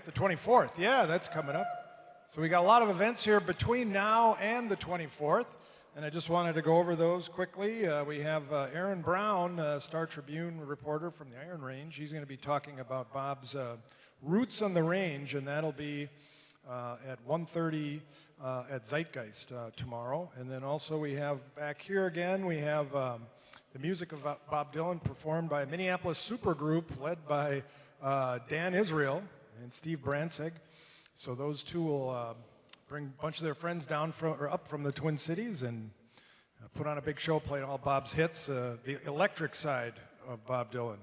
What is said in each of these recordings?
The 24th, yeah, that's coming up. So we got a lot of events here between now and the 24th, and I just wanted to go over those quickly. We have Aaron Brown, Star Tribune reporter from the Iron Range. He's going to be talking about Bob's Roots on the Range, and that'll be at 1:30 at Zeitgeist tomorrow. And then also we have back here again, we have the music of Bob Dylan performed by a Minneapolis supergroup led by Dan Israel and Steve Brantzig. So those two will bring a bunch of their friends down up from the Twin Cities and put on a big show playing all Bob's hits, the electric side of Bob Dylan.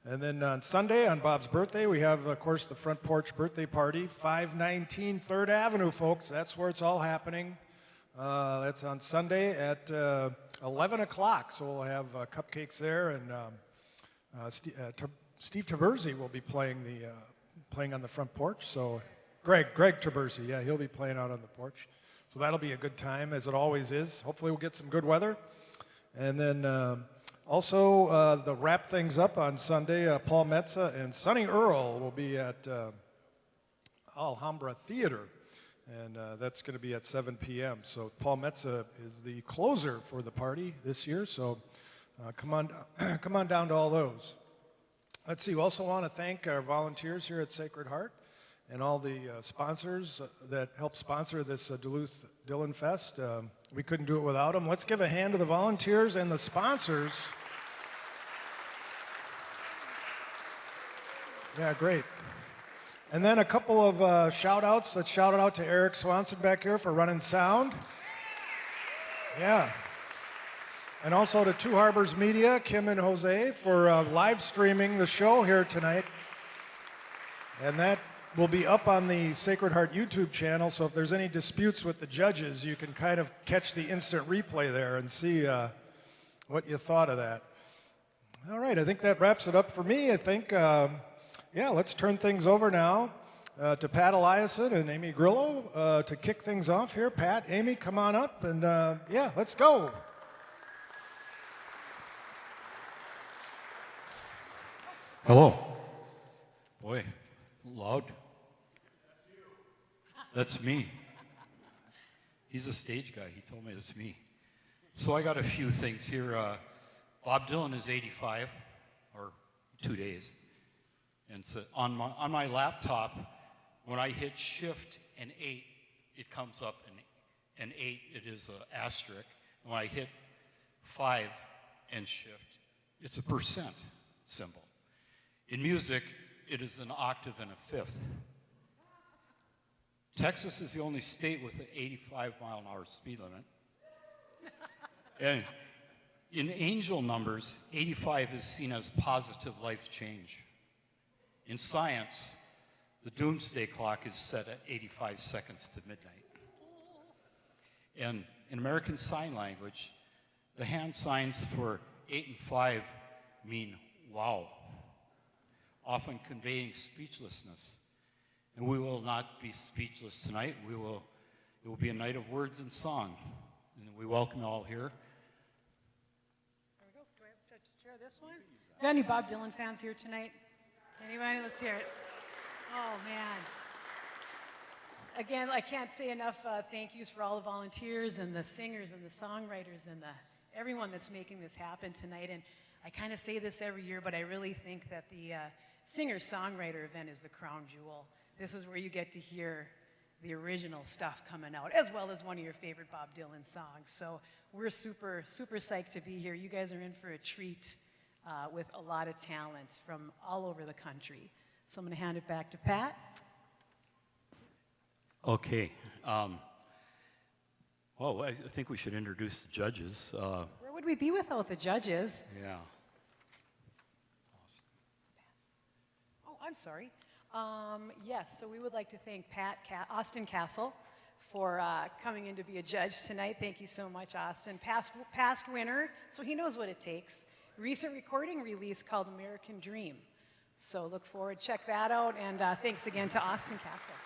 And then on Sunday, on Bob's birthday, we have, of course, the Front Porch Birthday Party, 519 3rd Avenue, folks. That's where it's all happening. That's on Sunday at 11 o'clock, so we'll have cupcakes there, and Steve Taberzi will be playing on the front porch. So Greg Taberzi, yeah, he'll be playing out on the porch. So that'll be a good time, as it always is. Hopefully we'll get some good weather. And then also, to wrap things up on Sunday, Paul Metza and Sonny Earl will be at Alhambra Theater, and that's going to be at 7 p.m. So Paul Metza is the closer for the party this year, so come on down to all those. Let's see, we also want to thank our volunteers here at Sacred Heart and all the sponsors that help sponsor this Duluth Dylan Fest. We couldn't do it without them. Let's give a hand to the volunteers and the sponsors. Yeah, great. And then a couple of shout-outs. Let's shout it out to Eric Swanson back here for running sound. Yeah. And also to Two Harbors Media, Kim and Jose, for live streaming the show here tonight. And that will be up on the Sacred Heart YouTube channel, so if there's any disputes with the judges, you can kind of catch the instant replay there and see what you thought of that. All right, I think that wraps it up for me. I think, yeah, let's turn things over now to Pat Eliason and Amy Grillo to kick things off here. Pat, Amy, come on up, and yeah, let's go. Hello. Boy, loud. That's me. He's a stage guy. He told me it's me. So I got a few things here. Bob Dylan is 85, or 2 days. And so on my laptop, when I hit Shift and 8, it comes up an 8. It is an asterisk. And when I hit 5 and Shift, it's a % symbol. In music, it is an octave and a fifth. Texas is the only state with an 85-mile-an-hour speed limit. And in angel numbers, 85 is seen as positive life change. In science, the doomsday clock is set at 85 seconds to midnight. And in American Sign Language, the hand signs for 8 and 5 mean wow, often conveying speechlessness. And we will not be speechless tonight. It will be a night of words and song. And we welcome you all here. There we go. Do I have to share this one? Got any Bob Dylan fans here tonight? Anybody? Let's hear it. Oh, man. Again, I can't say enough thank yous for all the volunteers and the singers and the songwriters and everyone that's making this happen tonight. And I kind of say this every year, but I really think that the singer-songwriter event is the crown jewel. This is where you get to hear the original stuff coming out, as well as one of your favorite Bob Dylan songs. So we're super, super psyched to be here. You guys are in for a treat with a lot of talent from all over the country. So I'm going to hand it back to Pat. Okay. Well, I think we should introduce the judges. Where would we be without the judges? Yeah. Oh, I'm sorry. Yes, so we would like to thank Austin Castle for coming in to be a judge tonight. Thank you so much, Austin. Past winner, so he knows what it takes. Recent recording release called American Dream. So look forward, check that out, and thanks again to Austin Castle.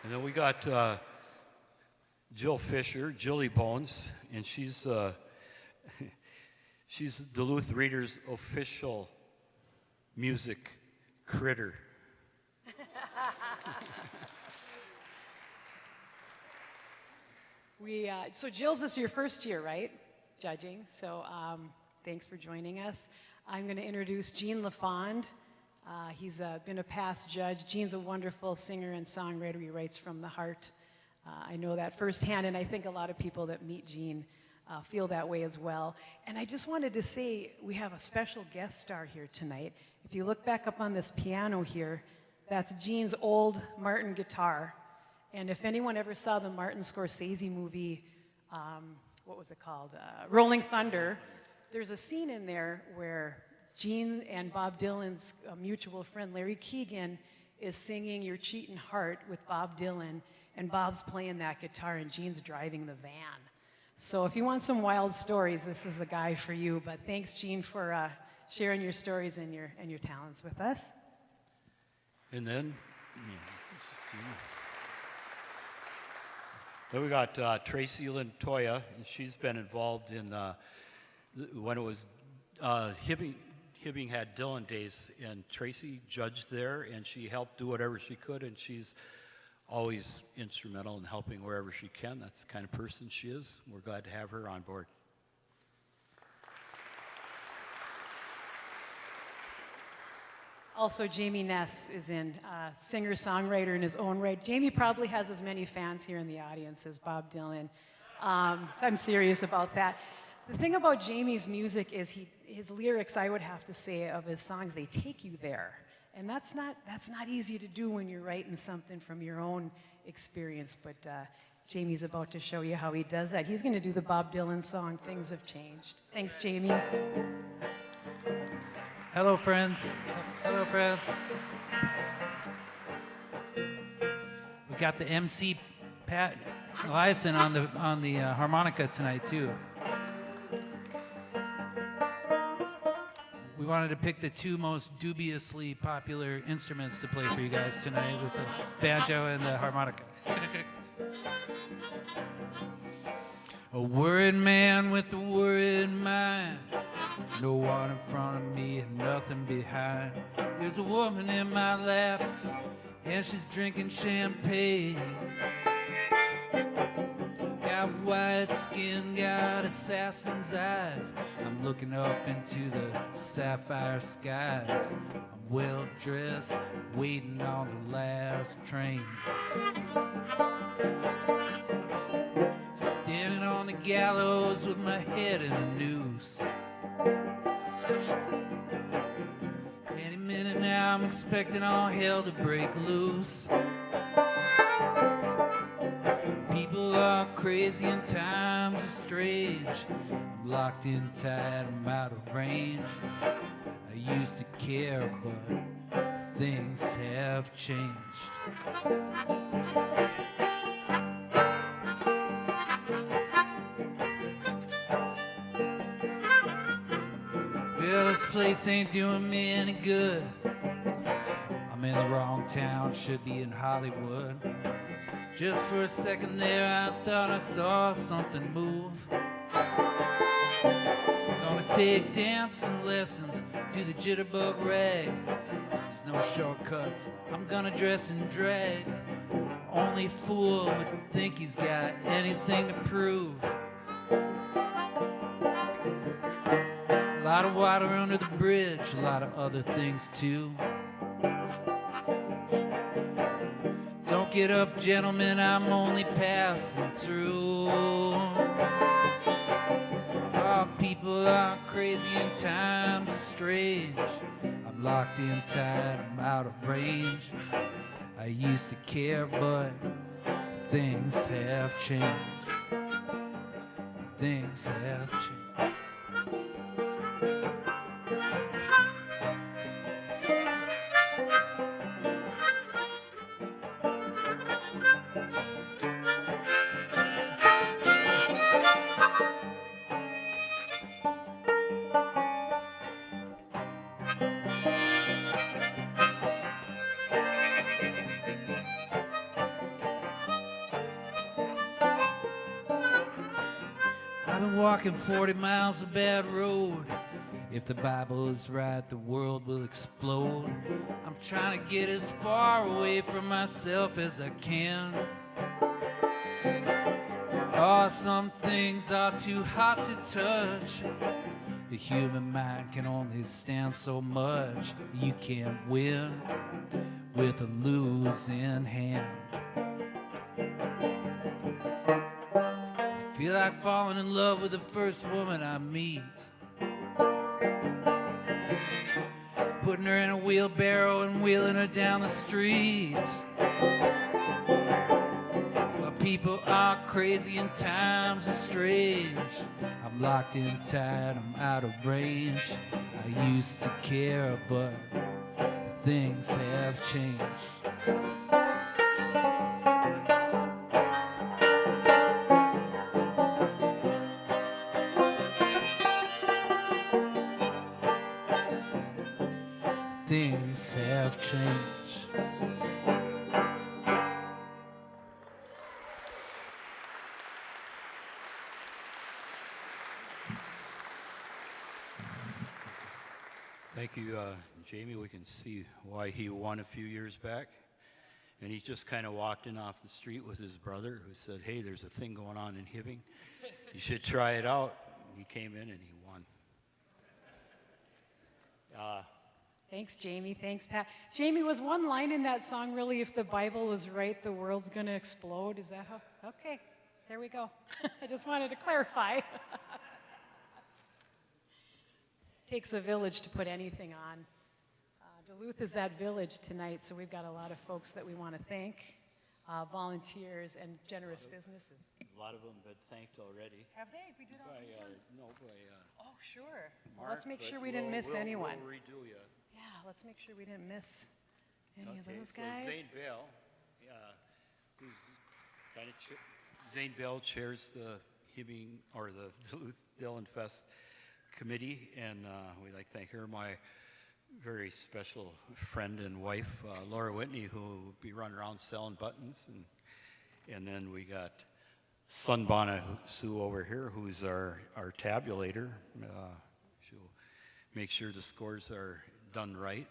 And then we got Jill Fisher, Jilly Bones, and she's Duluth Reader's official music critter. So Jill's, this is your first year, right? Judging. So thanks for joining us. I'm going to introduce Gene LaFond. He's been a past judge. Gene's a wonderful singer and songwriter. He writes from the heart. I know that firsthand, and I think a lot of people that meet Gene feel that way as well. And I just wanted to say we have a special guest star here tonight. If you look back up on this piano here, that's Gene's old Martin guitar. And if anyone ever saw the Martin Scorsese movie, what was it called? Rolling Thunder, there's a scene in there where Gene and Bob Dylan's mutual friend Larry Keegan is singing You're Cheatin' Heart with Bob Dylan, and Bob's playing that guitar and Gene's driving the van. So if you want some wild stories, this is the guy for you. But thanks, Gene, for sharing your stories and your talents with us. And then we got Tracy Lintoya, and she's been involved in when it was Hibbing had Dylan Days, and Tracy judged there, and she helped do whatever she could, and she's always instrumental in helping wherever she can. That's the kind of person she is. We're glad to have her on board. Also, Jamie Ness is in, singer-songwriter in his own right. Jamie probably has as many fans here in the audience as Bob Dylan. I'm serious about that. The thing about Jamie's music is his lyrics, I would have to say, of his songs, they take you there. And that's not easy to do when you're writing something from your own experience. But Jamie's about to show you how he does that. He's going to do the Bob Dylan song, Things Have Changed. Thanks, Jamie. Hello, friends. Hello, friends. We got the MC Pat Eliason on the harmonica tonight too. We wanted to pick the two most dubiously popular instruments to play for you guys tonight with the banjo and the harmonica. A worried man with a worried mind. No one in front of me and nothing behind. There's a woman in my lap and she's drinking champagne. Got white skin, got assassin's eyes. I'm looking up into the sapphire skies. I'm well dressed, waiting on the last train. Standing on the gallows with my head in a noose. Any minute now I'm expecting all hell to break loose. People are crazy and times are strange. I'm locked in tight, I'm out of range. I used to care, but things have changed. Well, this place ain't doing me any good. I'm in the wrong town, should be in Hollywood. Just for a second there, I thought I saw something move. Gonna take dancing lessons to the jitterbug rag. There's no shortcuts, I'm gonna dress in drag. Only fool would think he's got anything to prove. A lot of water under the bridge, a lot of other things too. Don't get up, gentlemen, I'm only passing through. Oh, people are crazy and times are strange. I'm locked in tight, I'm out of range. I used to care, but things have changed. Things have changed. Walking 40 miles of bad road. If the Bible is right, the world will explode. I'm trying to get as far away from myself as I can. Oh, some things are too hot to touch. The human mind can only stand so much. You can't win with a losing hand. I feel like falling in love with the first woman I meet. Putting her in a wheelbarrow and wheeling her down the street. Well, people are crazy and times are strange. I'm locked in tight, I'm out of range. I used to care, but things have changed. Things have changed. Thank you, Jamie. We can see why he won a few years back. And he just kind of walked in off the street with his brother who said, hey, there's a thing going on in Hibbing. You should try it out. He came in and he won. Thanks, Jamie. Thanks, Pat. Jamie, was one line in that song really, if the Bible is right, the world's going to explode? Is that how? Okay, there we go. I just wanted to clarify. Takes a village to put anything on. Duluth is that village tonight, so we've got a lot of folks that we want to thank, volunteers and generous businesses. A lot of them have been thanked already. Have they? We did all these ones? No, by Oh, sure. Well, Mark, let's make sure but we didn't miss anyone. We'll redo ya. Yeah, let's make sure we didn't miss any of Okay, those so guys. Zane Bell, who's kind of Zane Bell chairs the Hibbing or the Duluth Dylan Fest committee, and we'd like to thank her, my very special friend and wife, Laura Whitney, who will be running around selling buttons, and then we got Sunbonna Sue over here, who's our tabulator. She'll make sure the scores are done right.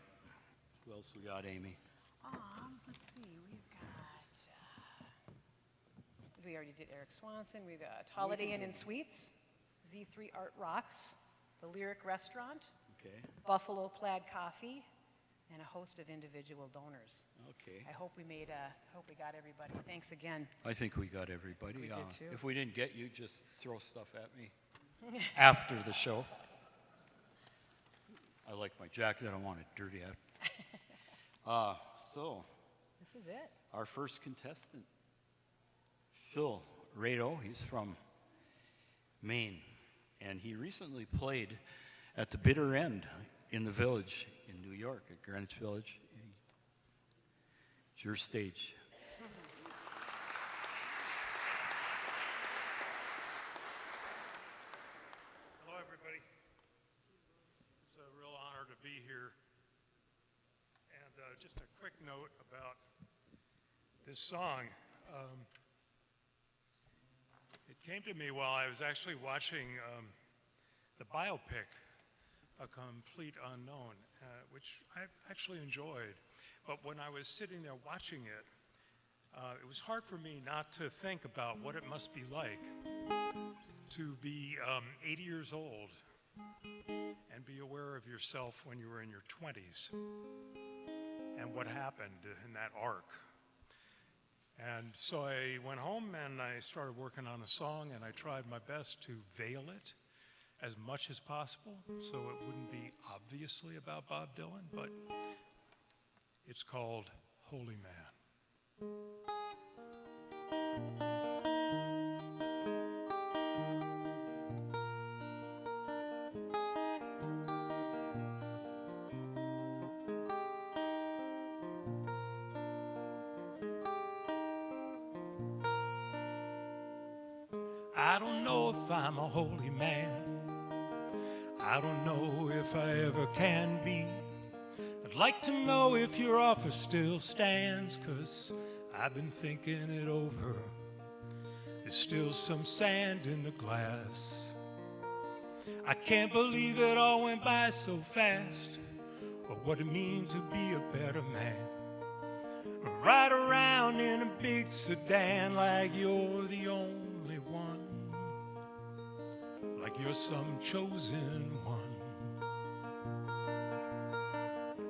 Who else we got, Amy? Let's see, we've got, we already did Eric Swanson, we've got Holiday Inn and Suites, Z3 Art Rocks, the Lyric Restaurant, Okay. Buffalo Plaid Coffee, and a host of individual donors. Okay. I hope we got everybody. Thanks again. I think we got everybody. We did too. If we didn't get you, just throw stuff at me after the show. I like my jacket. I don't want it dirty. So This is it. our first contestant, Phil Rao. He's from Maine, and he recently played at the bitter end in the Village in New York, at Greenwich Village. It's your stage. Hello, everybody. It's a real honor to be here. And just a quick note about this song. It came to me while I was actually watching the biopic, A Complete Unknown, which I actually enjoyed. But when I was sitting there watching it, it was hard for me not to think about what it must be like to be 80 years old and be aware of yourself when you were in your 20s and what happened in that arc. And so I went home and I started working on a song, and I tried my best to veil it as much as possible so it wouldn't be obviously about Bob Dylan, but it's called Holy Man. I don't know if I'm a holy man. I don't know if I ever can be. I'd like to know if your offer still stands, 'cause I've been thinking it over. There's still some sand in the glass. I can't believe it all went by so fast, or what it means to be a better man. Ride around in a big sedan like you're the only one. like you're some chosen one.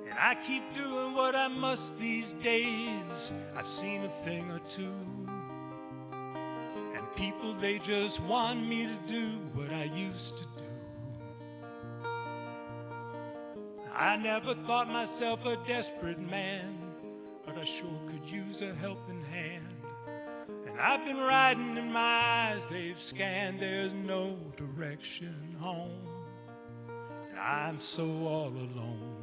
And I keep doing what I must these days. I've seen a thing or two. And people, they just want me to do what I used to do. I never thought myself a desperate man, but I sure could use a helping hand. And I've been riding and my eyes, they've scanned, there's no direction home. And I'm so all alone.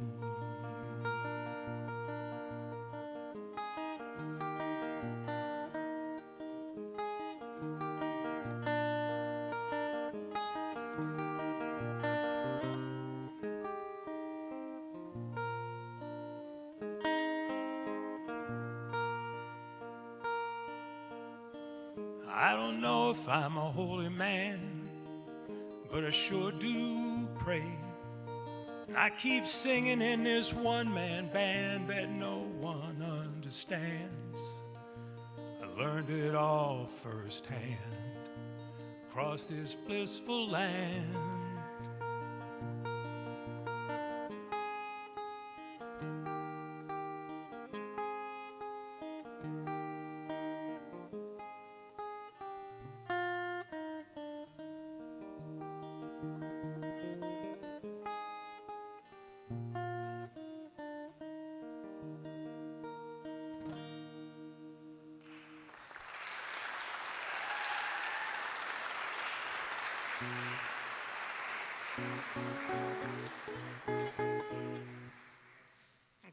I don't know if I'm a holy man, but I sure do pray. And I keep singing in this one-man band that no one understands. I learned it all firsthand across this blissful land.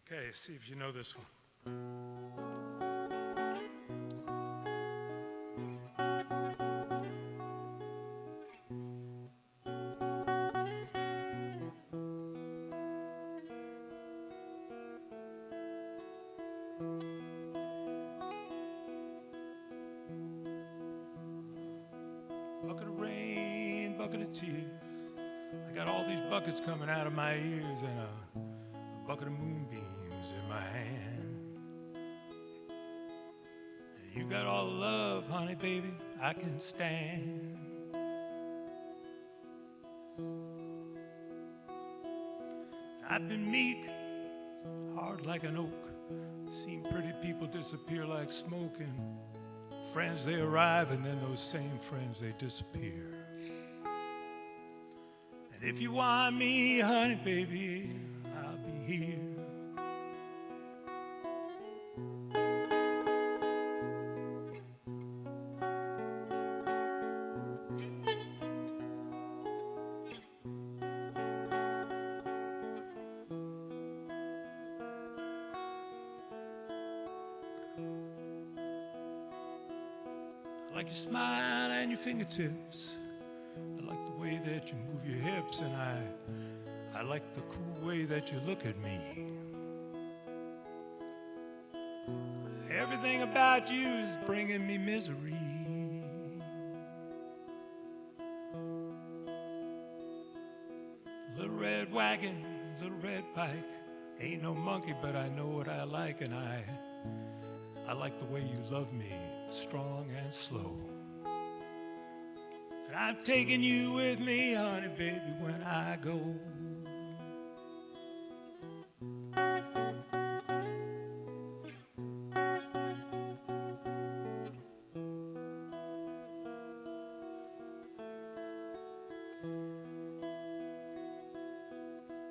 Okay, see if you know this one. Bucket of rain, bucket of tears. I got all these buckets coming out of my ears and a bucket of moonbeams in my hand. And you got all the love, honey, baby, I can stand. I've been meek, hard like an oak. Seen pretty people disappear like smoke, and friends, they arrive, and then those same friends, they disappear. And if you want me, honey, baby, I'll be here. I like your smile and your fingertips. I like the way that you move your hips, and I like the cool way that you look at me. Everything about you is bringing me misery. Little red wagon, little red bike. Ain't no monkey, but I know what I like, and I like the way you love me, strong and slow. And I'm taking you with me, honey, baby, when I go.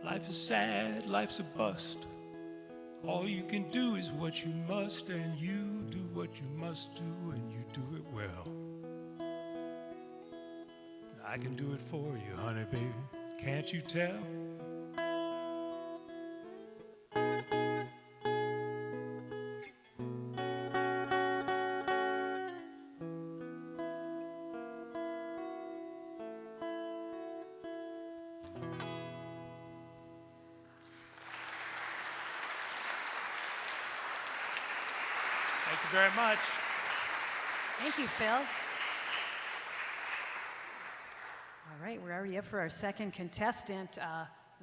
Life is sad, life's a bust. All you can do is what you must, and you do what you must do, and you do it well. I can do it for you, honey, baby. Can't you tell? Thank you very much. Thank you, Phil. All right, we're already up for our second contestant,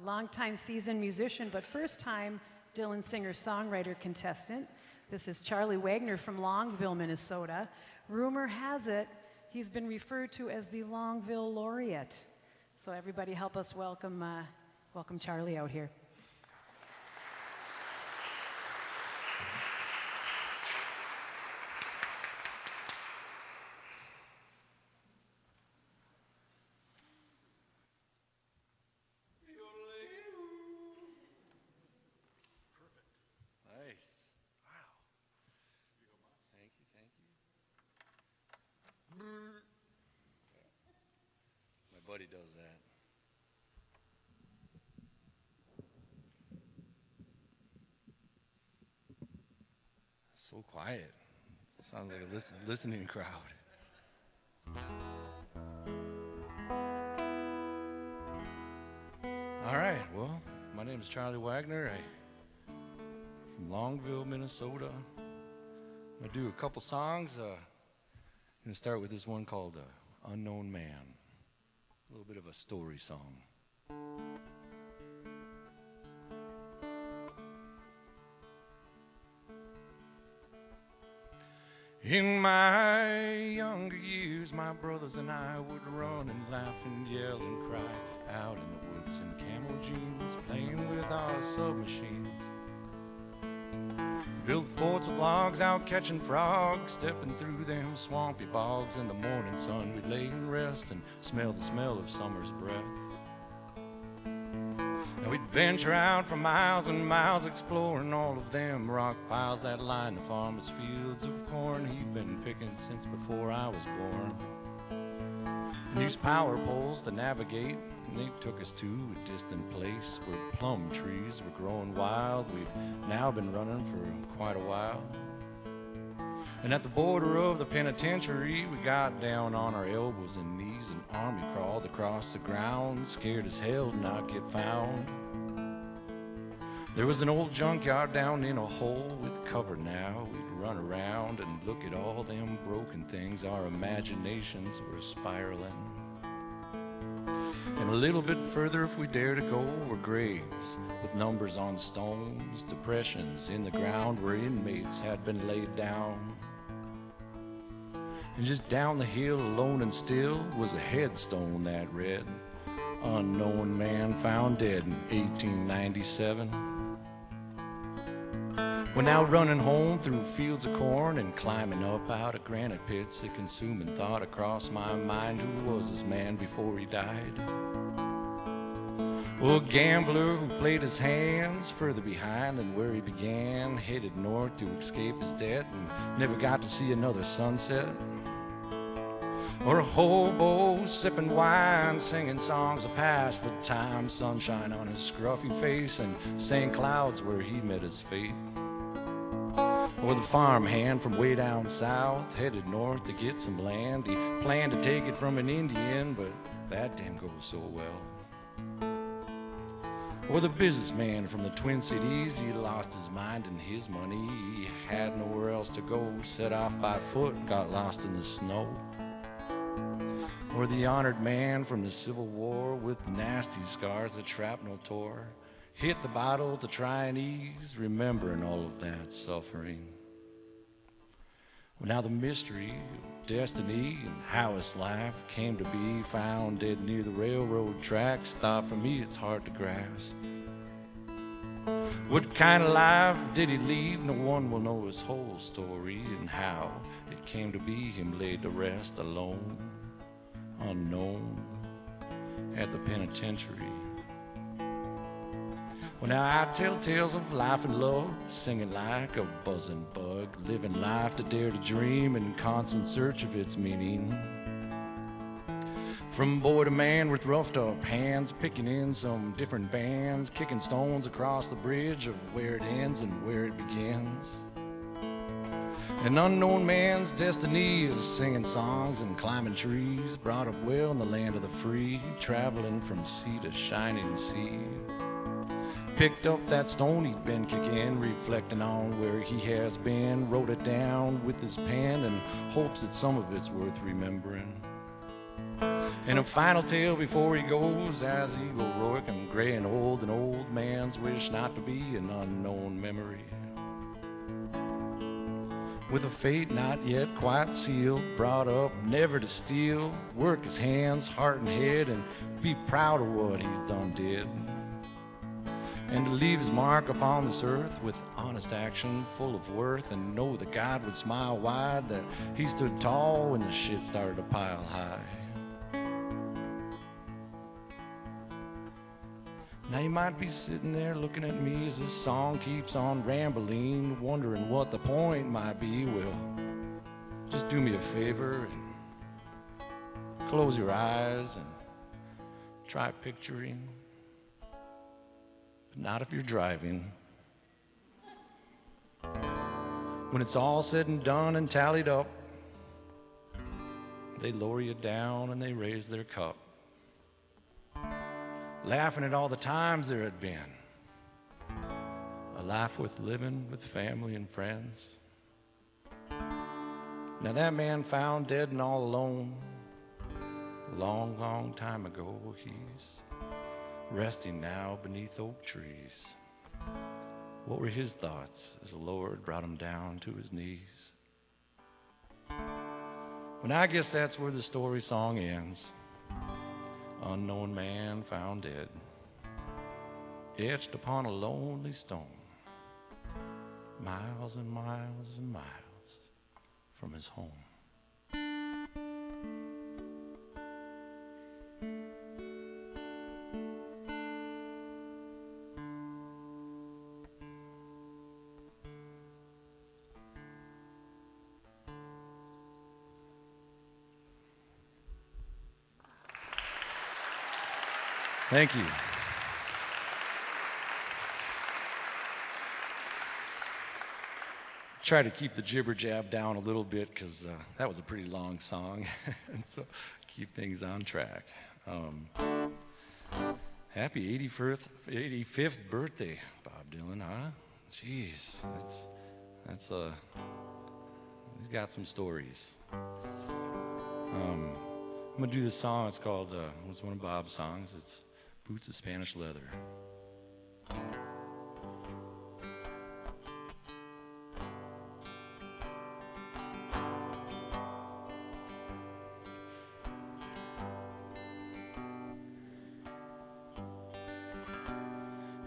longtime seasoned musician, but first time Dylan singer-songwriter contestant. This is Charlie Wagner from Longville, Minnesota. Rumor has it he's been referred to as the Longville Laureate. So everybody help us welcome Charlie out here. Nice. Wow. Thank you, thank you. My buddy does that. So quiet. Sounds like a listening crowd. All right, well, my name is Charlie Wagner. I'm from Longville, Minnesota. I'm gonna do a couple songs. I'm gonna start with this one called Unknown Man. A little bit of a story song. In my younger years, my brothers and I would run and laugh and yell and cry out in the woods in camel jeans, playing with our submachines. Built forts with logs, out catching frogs, stepping through them swampy bogs. In the morning sun, we'd lay and rest and smell the smell of summer's breath. And we'd venture out for miles and miles, exploring all of them rock piles that line the farmer's fields of corn he'd been picking since before I was born. And used power poles to navigate, and they took us to a distant place where plum trees were growing wild. We've now been running for quite a while. And at the border of the penitentiary, we got down on our elbows and knees and army crawled across the ground, scared as hell to not get found. There was an old junkyard down in a hole with cover now. We'd run around and look at all them broken things. Our imaginations were spiraling. And a little bit further, if we dare to go, were graves with numbers on stones, depressions in the ground where inmates had been laid down. And just down the hill, alone and still, was a headstone that read, "Unknown man found dead in 1897. We're now running home through fields of corn and climbing up out of granite pits. A consuming thought across my mind, who was this man before he died? Oh, a gambler who played his hands further behind than where he began, headed north to escape his debt and never got to see another sunset. Or a hobo sipping wine, singing songs of past the time, sunshine on his scruffy face and saying clouds where he met his fate. Or the farmhand from way down south, headed north to get some land. He planned to take it from an Indian, but that didn't go so well. Or the businessman from the Twin Cities, he lost his mind and his money. He had nowhere else to go, set off by foot and got lost in the snow. Or the honored man from the Civil War with the nasty scars that shrapnel tore, hit the bottle to try and ease, remembering all of that suffering. Well, now the mystery of destiny and how his life came to be, found dead near the railroad tracks, thought for me it's hard to grasp. What kind of life did he lead? No one will know his whole story, and how it came to be him laid to rest alone, unknown, at the penitentiary. Well, now I tell tales of life and love, singing like a buzzing bug, living life to dare to dream in constant search of its meaning. From boy to man with roughed up hands, picking in some different bands, kicking stones across the bridge of where it ends and where it begins. An unknown man's destiny is singing songs and climbing trees, brought up well in the land of the free, traveling from sea to shining sea. Picked up that stone he'd been kicking, reflecting on where he has been, wrote it down with his pen and hopes that some of it's worth remembering. And a final tale before he goes, as he go heroic and gray and old, an old man's wish not to be an unknown memory. with a fate not yet quite sealed, brought up never to steal, work his hands, heart and head, and be proud of what he's done did. And to leave his mark upon this earth with honest action full of worth, and know that God would smile wide, that he stood tall when the shit started to pile high. Now you might be sitting there looking at me as this song keeps on rambling, wondering what the point might be. Well, just do me a favor and close your eyes and try picturing, but not if you're driving. When it's all said and done and tallied up, they lower you down and they raise their cup, laughing at all the times there had been, a life worth living with family and friends. Now that man found dead and all alone a long, long time ago, he's resting now beneath oak trees. What were his thoughts as the Lord brought him down to his knees? And I guess that's where the story song ends. Unknown man found dead, etched upon a lonely stone, miles and miles and miles from his home. Thank you. Try to keep the jibber jab down a little bit because that was a pretty long song, and so keep things on track. Happy 85th birthday, Bob Dylan, huh? Jeez, that's he's got some stories. I'm gonna do this song. It's called it's one of Bob's songs. It's Boots of Spanish Leather.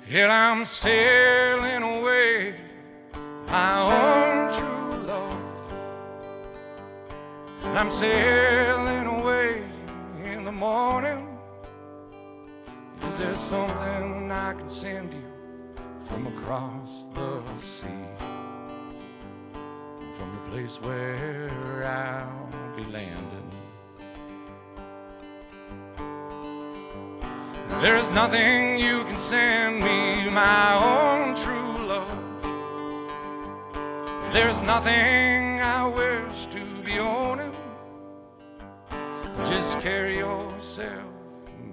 Here I'm sailing away, my own true love. And I'm sailing away in the morning. Is there something I can send you from across the sea? From the place where I'll be landing. There's nothing you can send me, my own true love. There's nothing I wish to be owning. Just carry yourself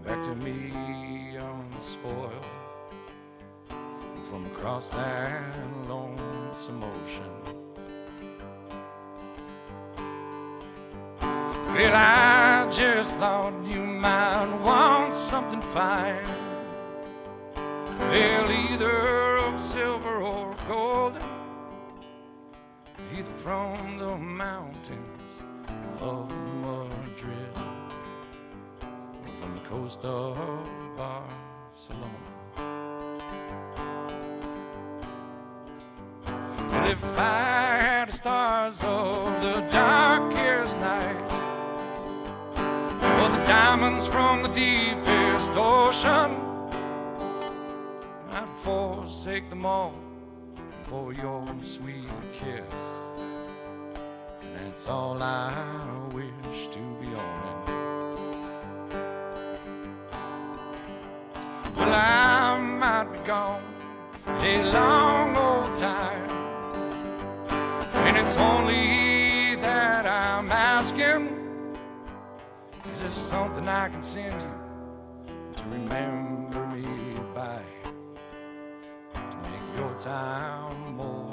back to me unspoiled from across that lonesome ocean. Well, I just thought you might want something fine, well, either of silver or golden, either from the mountains of Madrid or from the coast of Barcelona. But if I had the stars of the darkest night, or the diamonds from the deepest ocean, I'd forsake them all for your sweet kiss. And that's all I wish to be owning. Well, I might be gone a long old time, and it's only that I'm asking. Is there something I can send you to remember me by, to make your time more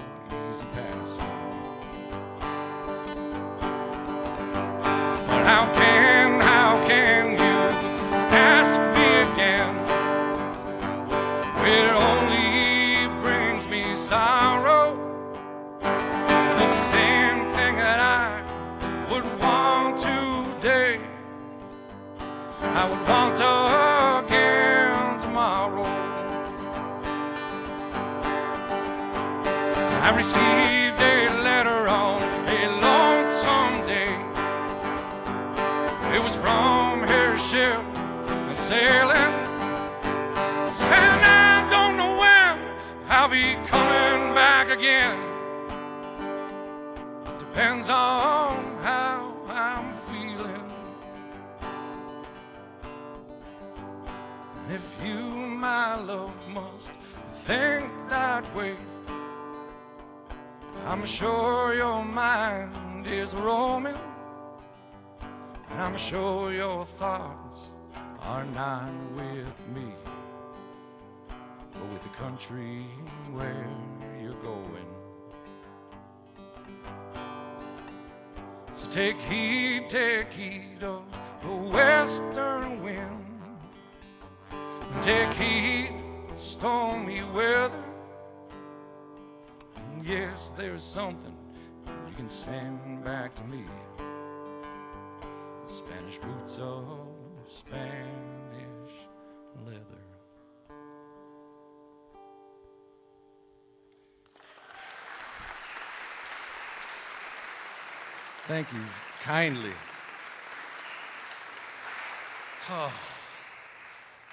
easy passing? But how can you ask me again? It only brings me sorrow. The same would want again tomorrow. I received a letter on a lonesome day. It was from her ship sailing, saying I don't know when I'll be coming back again. Depends on how I'm feeling. If you, my love, must think that way, I'm sure your mind is roaming, and I'm sure your thoughts are not with me, but with the country where you're going. So take heed of the western wind, and take heed of stormy weather. And yes, there's something you can send back to me. The Spanish boots of Spanish leather. Thank you kindly. Oh,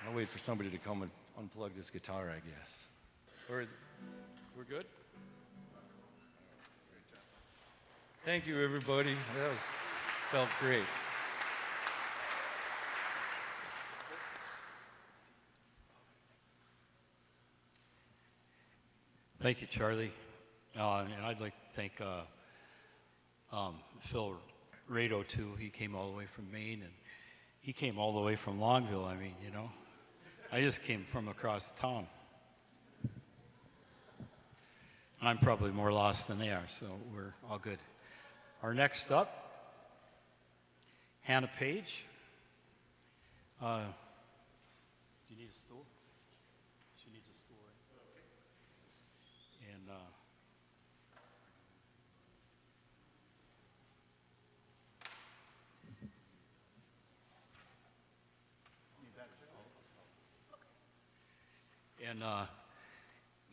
I'll wait for somebody to come and unplug this guitar, I guess. Or is it? We're good? Thank you, everybody. Felt great. Thank you, Charlie. And I'd like to thank Phil Rao, too. He came all the way from Maine, and he came all the way from Longville. I mean, you know, I just came from across town. I'm probably more lost than they are, so we're all good. Our next up, Hannah Paige. Do you need a stool? She needs a stool, right? And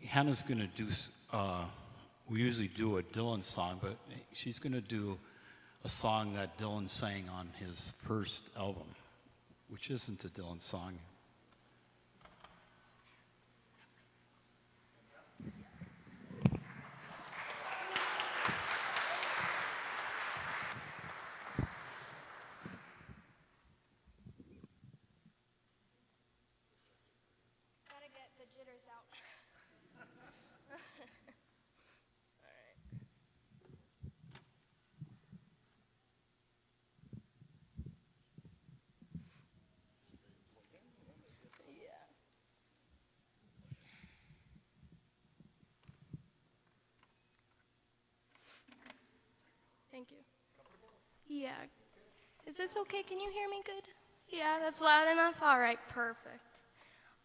Hannah's going to do, we usually do a Dylan song, but she's going to do a song that Dylan sang on his first album, which isn't a Dylan song. Thank you. Yeah. Is this okay? Can you hear me good? Yeah, that's loud enough? All right, perfect.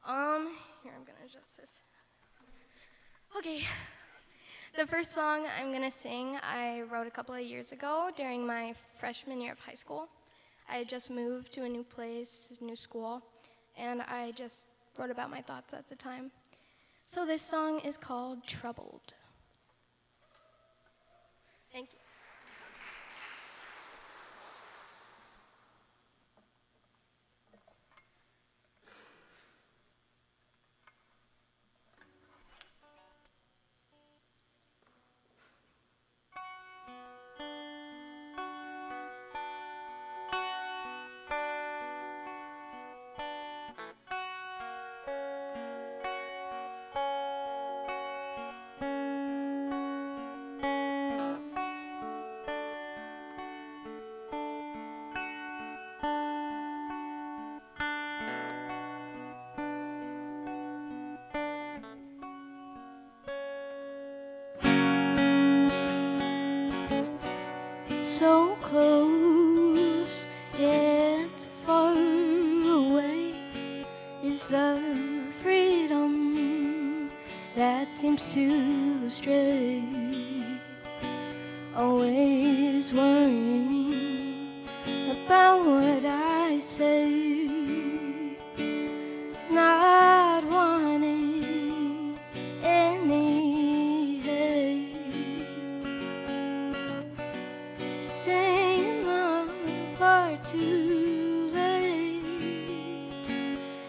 Here, I'm gonna adjust this. Okay. The first song I'm gonna sing, I wrote a couple of years ago during my freshman year of high school. I had just moved to a new place, new school, and I just wrote about my thoughts at the time. So this song is called Troubled. Thank you. So close yet far away is a freedom that seems to stray, always worrying about what I say. staying up far too late.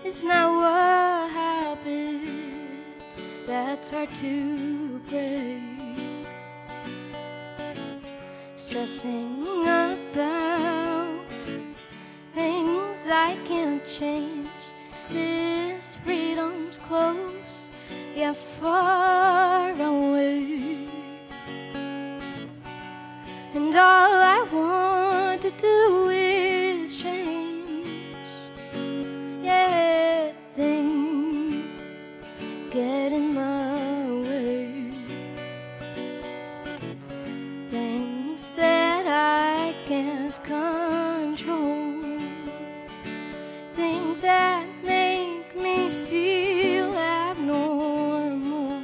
It's not what happened that's hard to break. Stressing about things I can't change. This freedom's close, yet far away. And all I want to do is change. Yet things get in my way. Things that I can't control. Things that make me feel abnormal.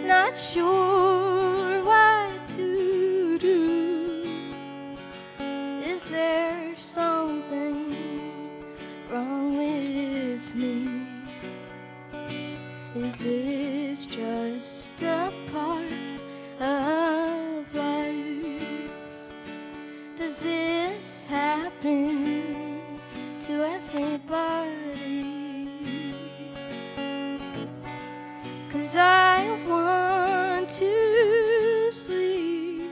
Not sure what to do. Is there something wrong with me? Is this just a part of life? Does this happen to everybody? 'Cause I want to sleep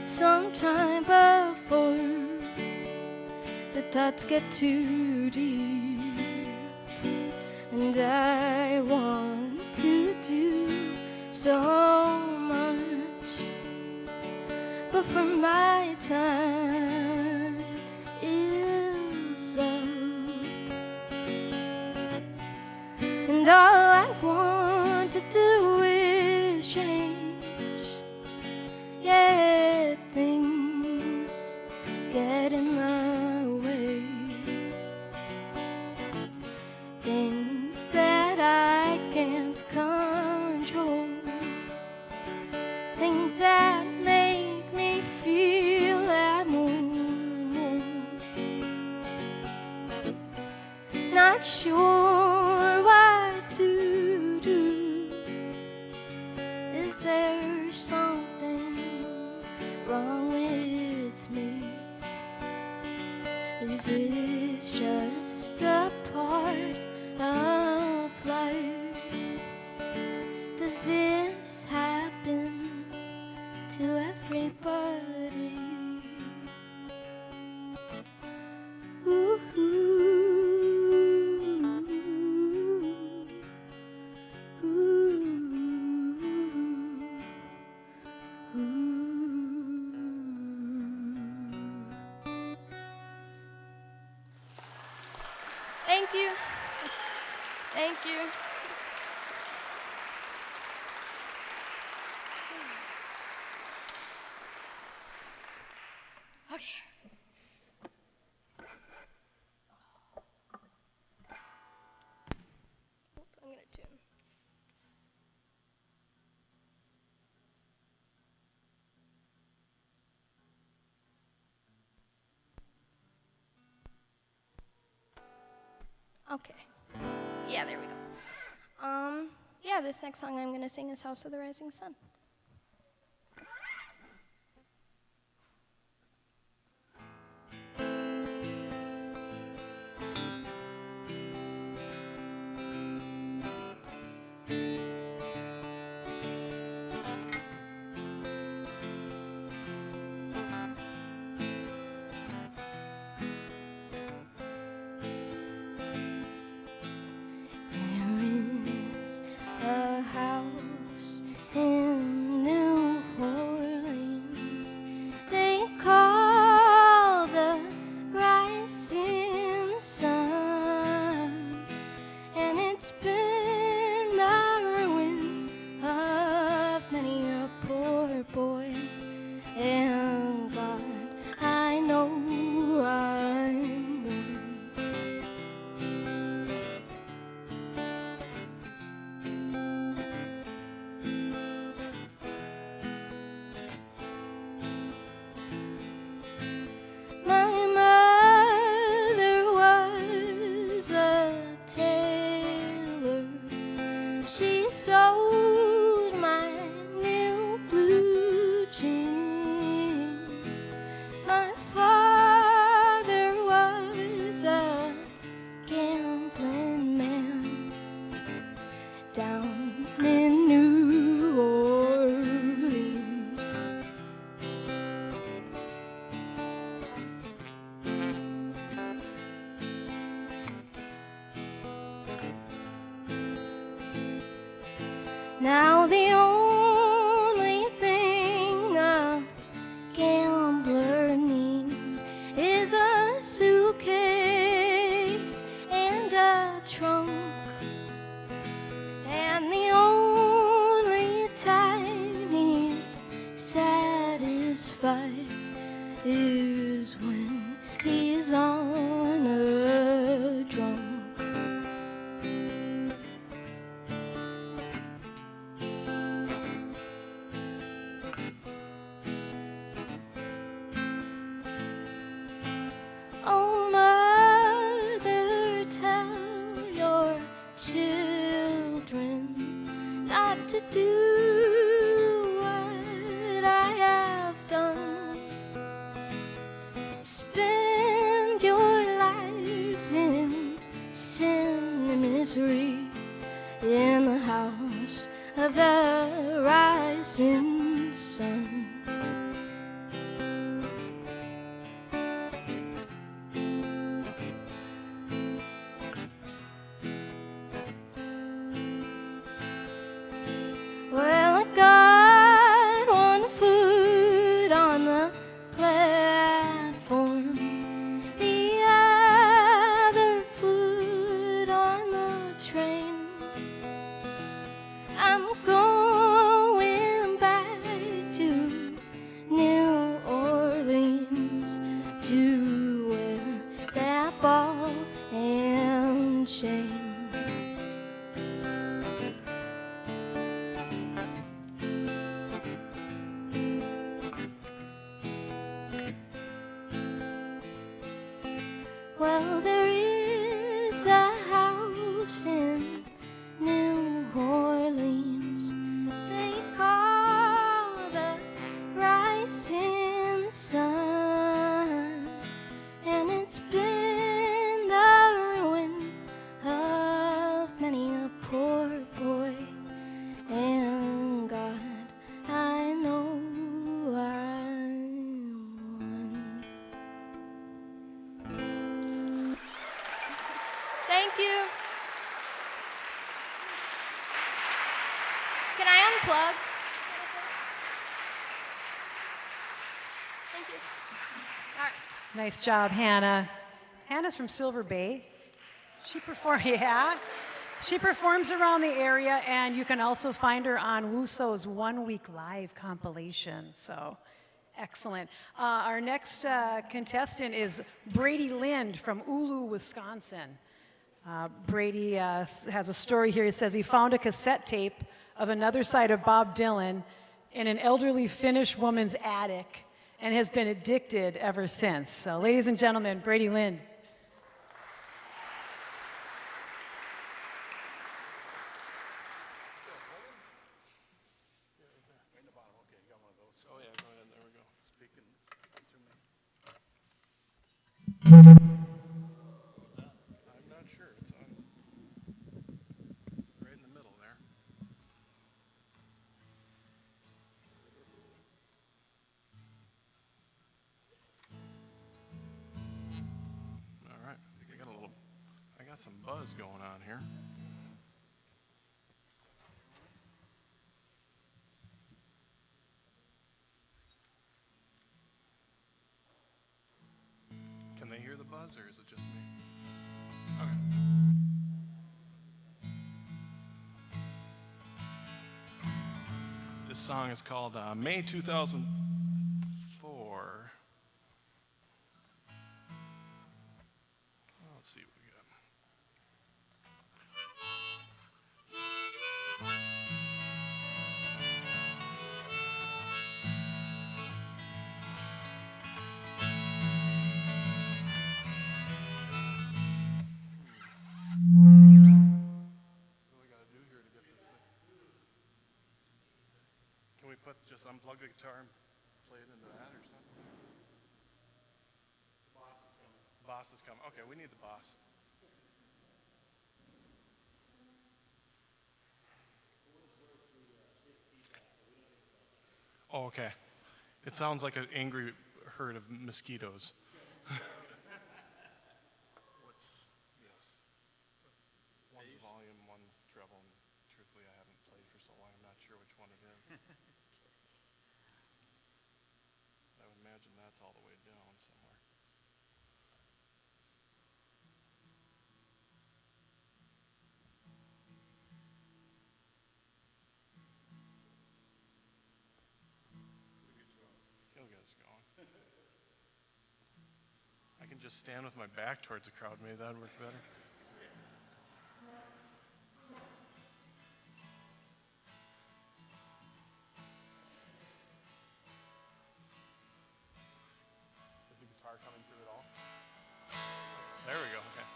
sometime before the thoughts get too deep. And I want to do so much, but for my time is up. And all I want to do is change. Yet things get in my way. Things that I can't control. Things that make me feel abnormal. Not sure what to do. Is there something wrong with me? Is this just a part of life? Does this happen to everybody? Ooh, ooh, ooh, ooh. Thank you. Thank you. Okay. I'm gonna tune. Okay. Yeah, there we go. Yeah, this next song I'm gonna sing is House of the Rising Sun. There is a house in Now the only thing a gambler needs is a suitcase and a trunk, and the only time he's satisfied is when he's on a drum. Oh, mother, tell your children not to do what I have done. Spend your lives in sin and misery in the house of the rising sun. Well, I got one foot on the platform, the other foot on the train. I'm going back to New Orleans to wear that ball and chain. Well, there is a house in New Orleans they call the rising sun, and it's been the ruin of many a poor boy, and God, I know I won. Thank you. Can I unplug? Thank you. All right. Nice job, Hannah. Hannah's from Silver Bay. She performs around the area, and you can also find her on Wusso's 1 Week Live compilation. So, excellent. Our next contestant is Brady Lind from Oulu, Wisconsin. Brady has a story here. He says he found a cassette tape of Another Side of Bob Dylan in an elderly Finnish woman's attic and has been addicted ever since. So, ladies and gentlemen, Brady Lind. I'm not sure. It's on right in the middle there. All right. I got some buzz going on here. Can they hear the buzz, or is it just me? Okay. This song is called May 2004. Let's see what we got. Just unplug the guitar and play it into that or something? The boss is coming. Okay, we need the boss. Oh, okay. It sounds like an angry herd of mosquitoes. One's volume, one's treble, and truthfully I haven't played for so long. just stand with my back towards the crowd. Maybe that'd work better. Is the guitar coming through at all? There we go, okay.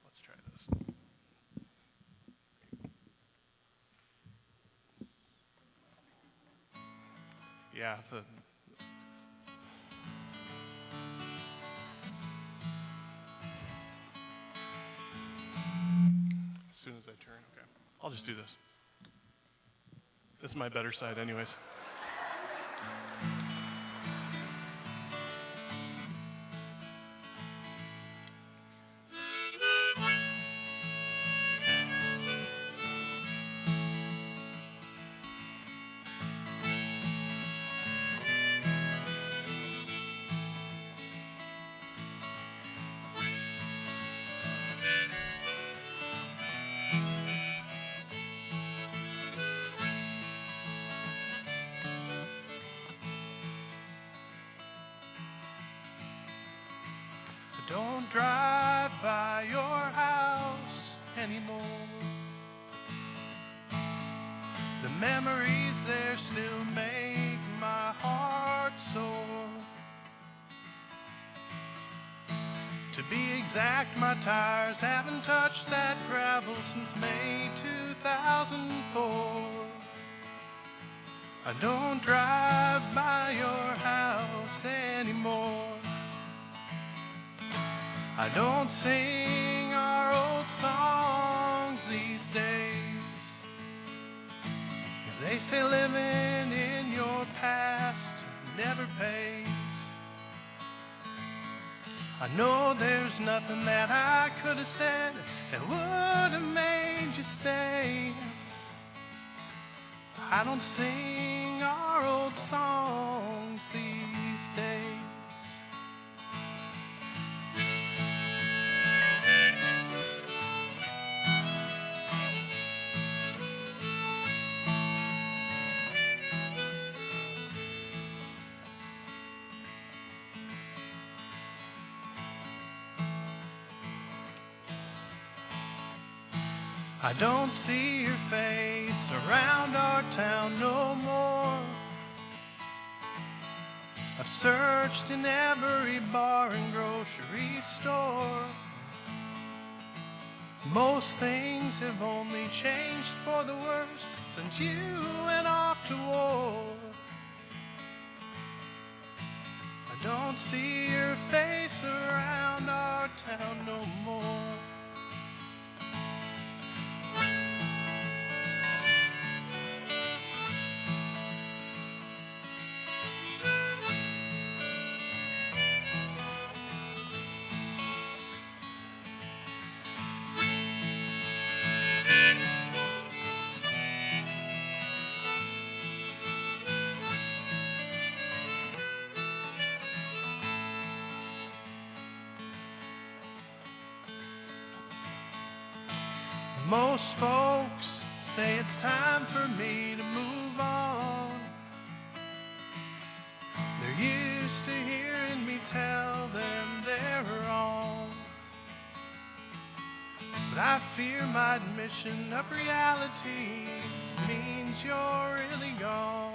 Let's try this. Yeah, as soon as I turn, okay. I'll just do this. This is my better side anyways. Don't drive by your house anymore. The memories there still make my heart sore. To be exact, my tires haven't touched that gravel since May 2004. I don't drive by your house anymore. I don't sing our old songs these days, 'cause they say living in your past never pays. I know there's nothing that I could have said that would have made you stay. I don't sing our old songs these days. I don't see your face around our town no more. I've searched in every bar and grocery store. Most things have only changed for the worse since you went off to war. I don't see your face around our town no more. Most folks say it's time for me to move on. They're used to hearing me tell them they're wrong. But I fear my admission of reality means you're really gone.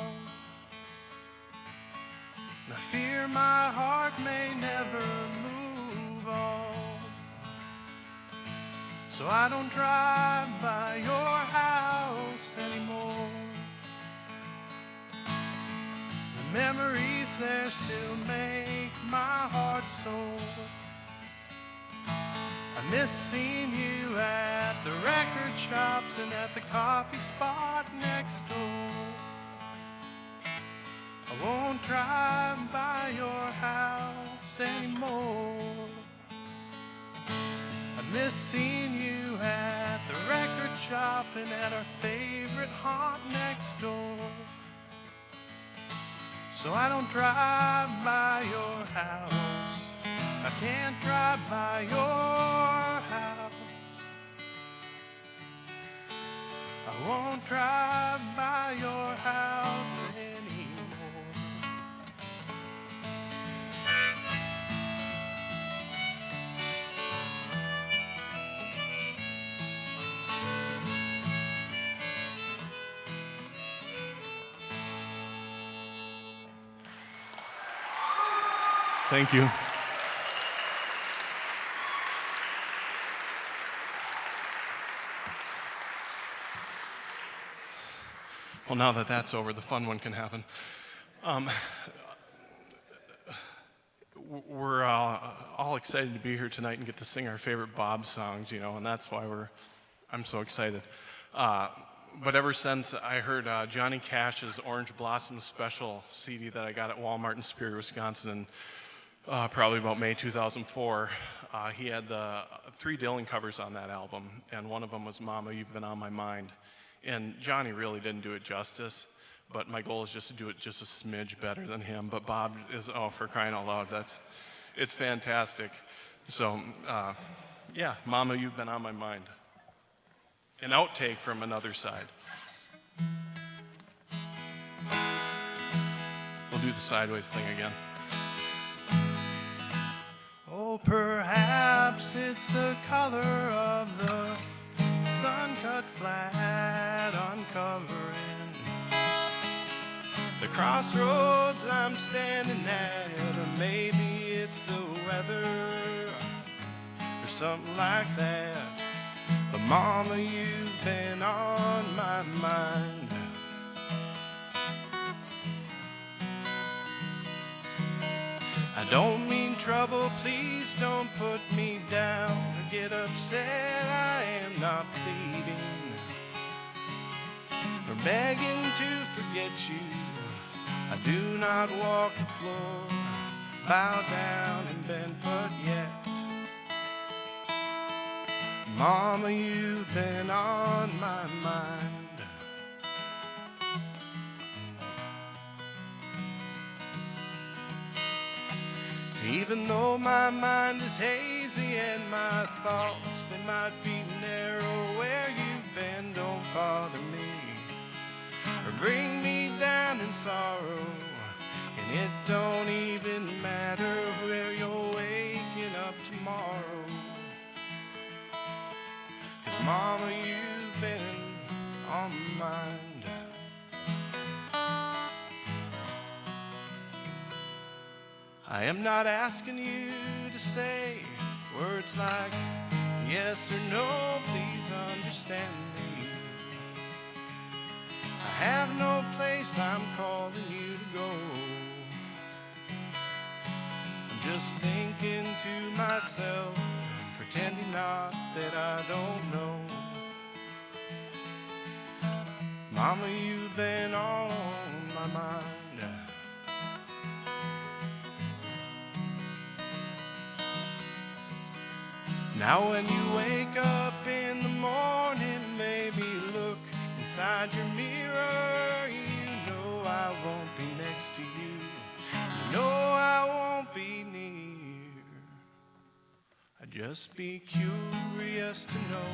And I fear my heart may never move on. So I don't drive by your house anymore. The memories there still make my heart sore. I miss seeing you at the record shops and at the coffee spot next door. I won't drive by your house anymore. I miss seeing you at the record shop and at our favorite haunt next door. So I don't drive by your house. I can't drive by your house. I won't drive by your house anymore. Thank you. Well, now that that's over, the fun one can happen. We're all excited to be here tonight and get to sing our favorite Bob songs, you know, and that's why I'm so excited. But ever since I heard Johnny Cash's Orange Blossom Special CD that I got at Walmart in Superior, Wisconsin, probably about May 2004, he had the 3 Dylan covers on that album, and one of them was Mama, You've Been on My Mind. And Johnny really didn't do it justice, but my goal is just to do it just a smidge better than him. But Bob is, oh, for crying out loud, it's fantastic. So, yeah, Mama, You've Been on My Mind. An outtake from Another Side. We'll do the sideways thing again. Oh, perhaps it's the color of the sun cut flat, uncovering the crossroads I'm standing at, or maybe it's the weather or something like that. But Mama, you've been on my mind. I don't mean trouble, please don't put me down or get upset. I am not pleading or begging to forget you. I do not walk the floor, bow down and bend, but yet Mama, you've been on my mind. Even though my mind is hazy and my thoughts, they might be narrow, where you've been don't bother me or bring me down in sorrow. And it don't even matter where you're waking up tomorrow. 'Cause Mama, you've been on my mind. I am not asking you to say words like yes or no, please understand me. I have no place I'm calling you to go. I'm just thinking to myself, pretending not that I don't know. Mama, you've been on my mind. Now when you wake up in the morning, baby, look inside your mirror. You know I won't be next to you. You know I won't be near. I'd just be curious to know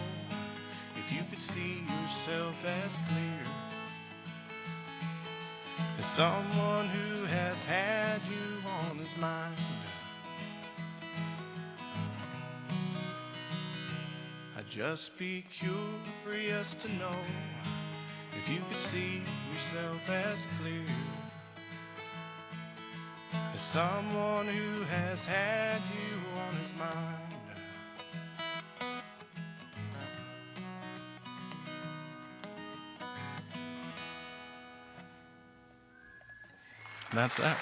if you could see yourself as clear as someone who has had you on his mind. I'd just be curious to know if you could see yourself as clear as someone who has had you on his mind. And that's that.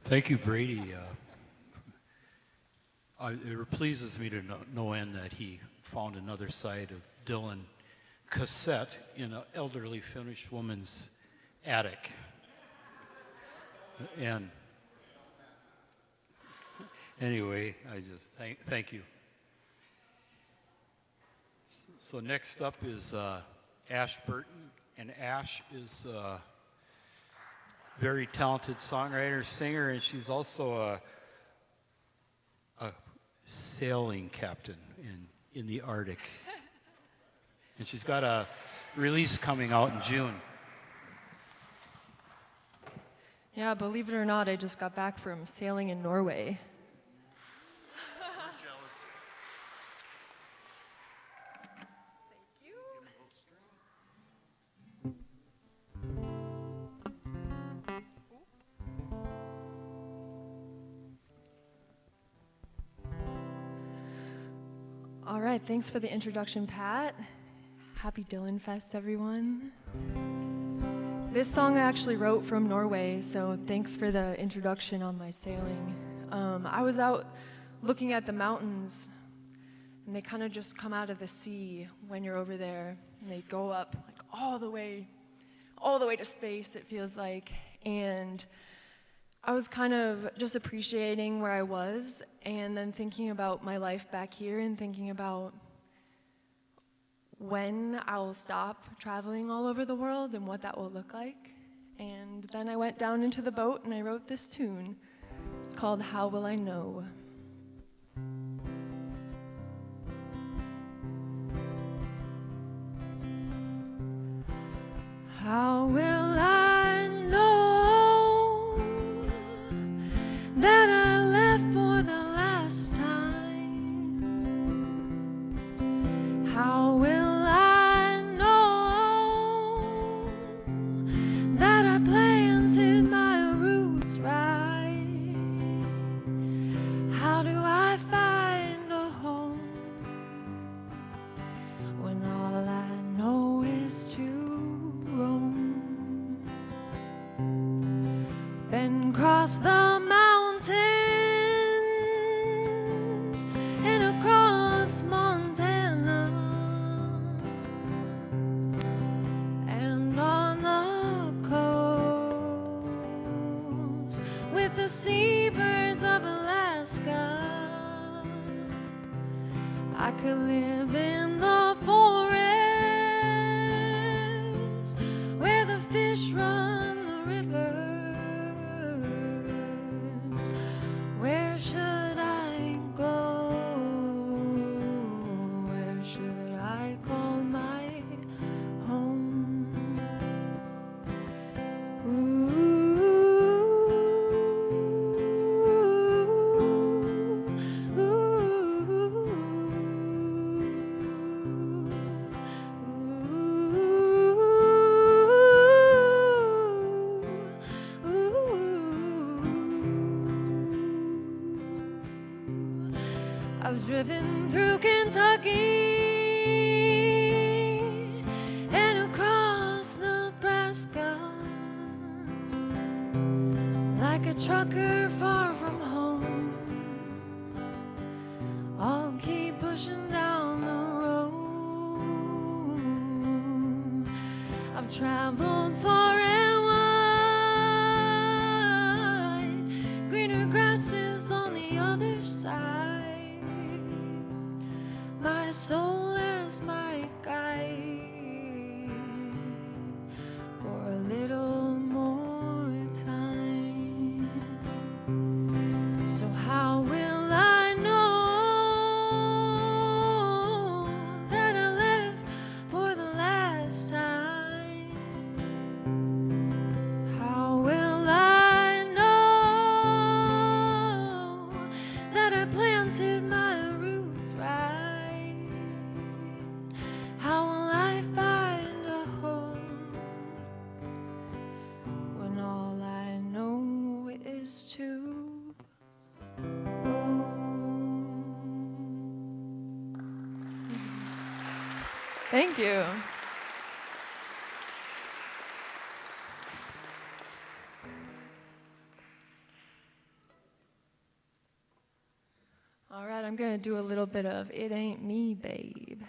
Thank you, Brady. It pleases me to no end that he found another side of Dylan cassette in an elderly Finnish woman's attic. And anyway, I just thank you. So next up is Ash Burton, and Ash is very talented songwriter, singer, and she's also a sailing captain in the Arctic. And she's got a release coming out in June. Yeah, believe it or not, I just got back from sailing in Norway. All right, thanks for the introduction, Pat. Happy Dylan Fest, everyone. This song I actually wrote from Norway, so thanks for the introduction on my sailing. I was out looking at the mountains, and they kind of just come out of the sea when you're over there, and they go up like all the way to space, it feels like. And I was kind of just appreciating where I was, and then thinking about my life back here, and thinking about when I'll stop traveling all over the world and what that will look like. And then I went down into the boat and I wrote this tune. It's called How Will I Know? How will I know that I left for the last time? How will I know that I planted my roots right? How do I find a home when all I know is to roam? Then cross the mountains and across Montana, and on the coast with the seabirds of Alaska. I could live in the forest where the fish run the rivers. Where should I go? Where should I call my home? I've driven through Kentucky and across Nebraska like a trucker far from home. I'll keep pushing down the road. I've traveled far and wide, greener grasses on the other side. My soul is my guide for a little more time. So how will I know that I left for the last time? How will I know that I planted my roots right? How will I find a home when all I know is to roam? Thank you. All right, I'm gonna do a little bit of It Ain't Me, Babe.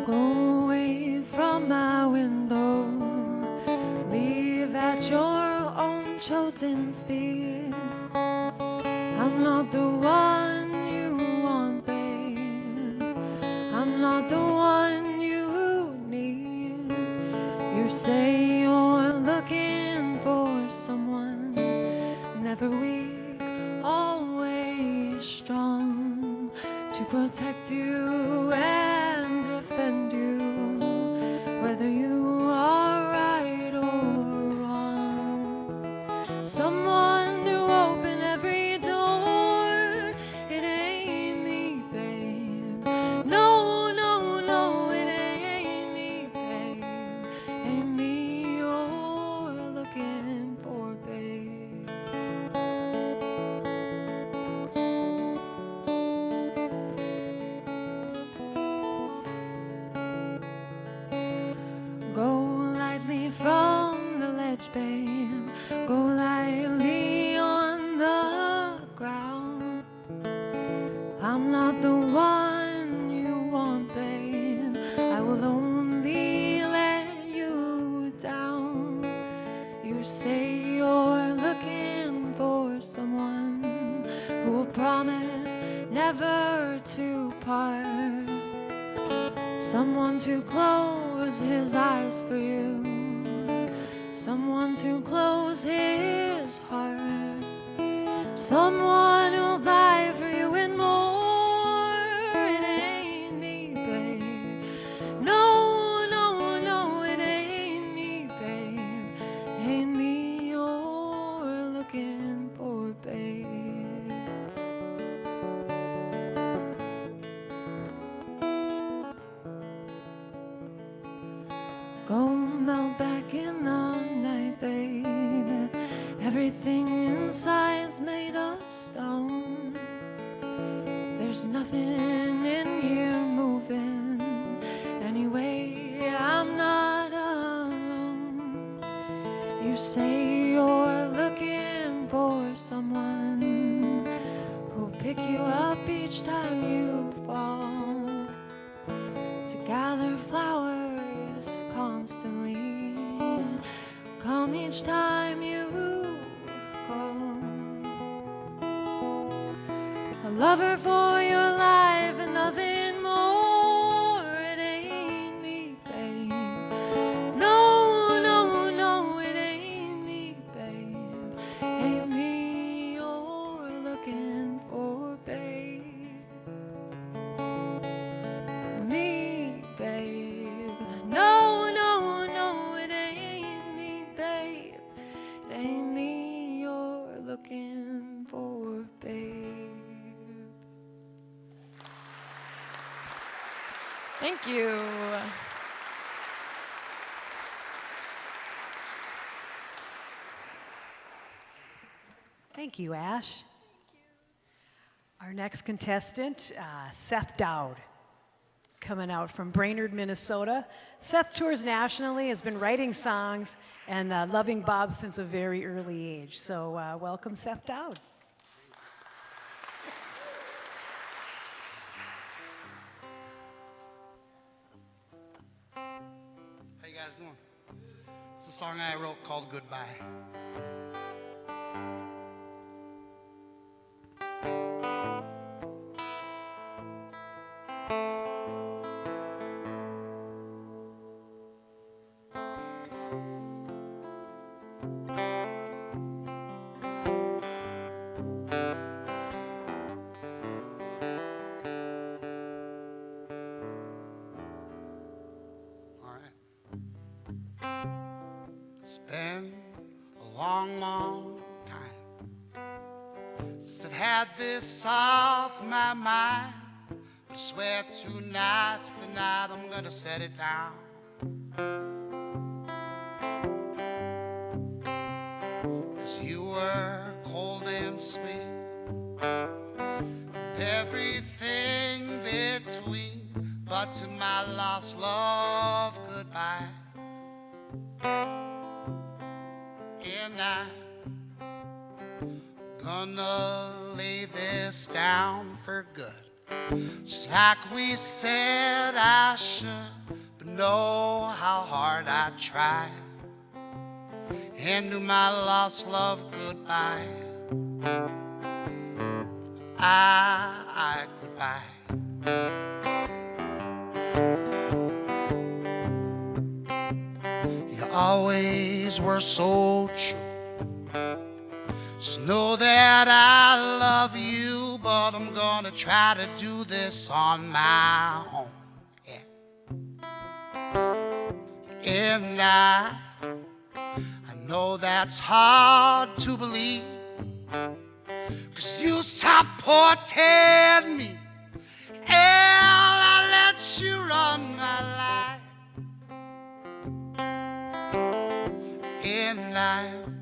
Go away from my window, leave at your own chosen speed. I'm not the one you want, babe. I'm not the one you need. You say you're looking for someone, never weak, always strong, to protect you and defend you, whether you are right or wrong. Someone to open every door. It ain't me, babe. No, no, no, it ain't me, babe. Ain't me you're looking for, babe. Go lightly from the ledge, babe. Go lightly on the ground. I'm not the one you want, babe. I will only let you down. You say you're looking for someone who will promise never to part, someone to close his eyes for you, someone to close his heart, someone who'll die for you and more. It ain't me, babe. No, no, no, it ain't me, babe. Ain't me you're looking for, babe. Go melt back in the night, babe. Everything inside's made of stone. There's nothing in here moving. Anyway, I'm not alone. You say you're looking for someone who'll pick you up each time you fall, to gather flowers constantly, come each time you call. A lover for your life and nothing more. It ain't me, babe. No, no, no, it ain't me, babe. Ain't me you're looking for, babe. Me, babe. No, no, no, it ain't me, babe. It ain't me you're looking for, babe. Thank you. Thank you, Ash. Our next contestant, Seth Doud, coming out from Brainerd, Minnesota. Seth tours nationally, has been writing songs and loving Bob since a very early age. So welcome, Seth Doud. How you guys doing? It's a song I wrote called Goodbye. It's been a long, long time since I've had this off my mind. But I swear tonight's the night I'm gonna set it down. 'Cause you were cold and sweet, and everything between. But to my lost love, goodbye. And I'm gonna lay this down for good. Just like we said I should, but know how hard I tried. and to my lost love goodbye. Goodbye. You always were so true. Just know that I love you, but I'm gonna try to do this on my own. Yeah. And I know that's hard to believe, 'cause you supported me and I let you run my life. And I'm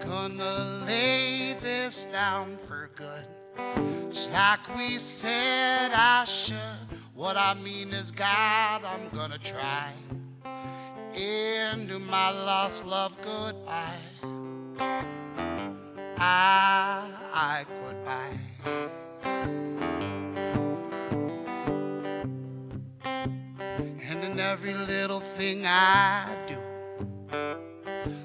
gonna lay this down for good, just like we said I should. What I mean is, God, I'm gonna try and do my lost love goodbye. Goodbye. And in every little thing I do,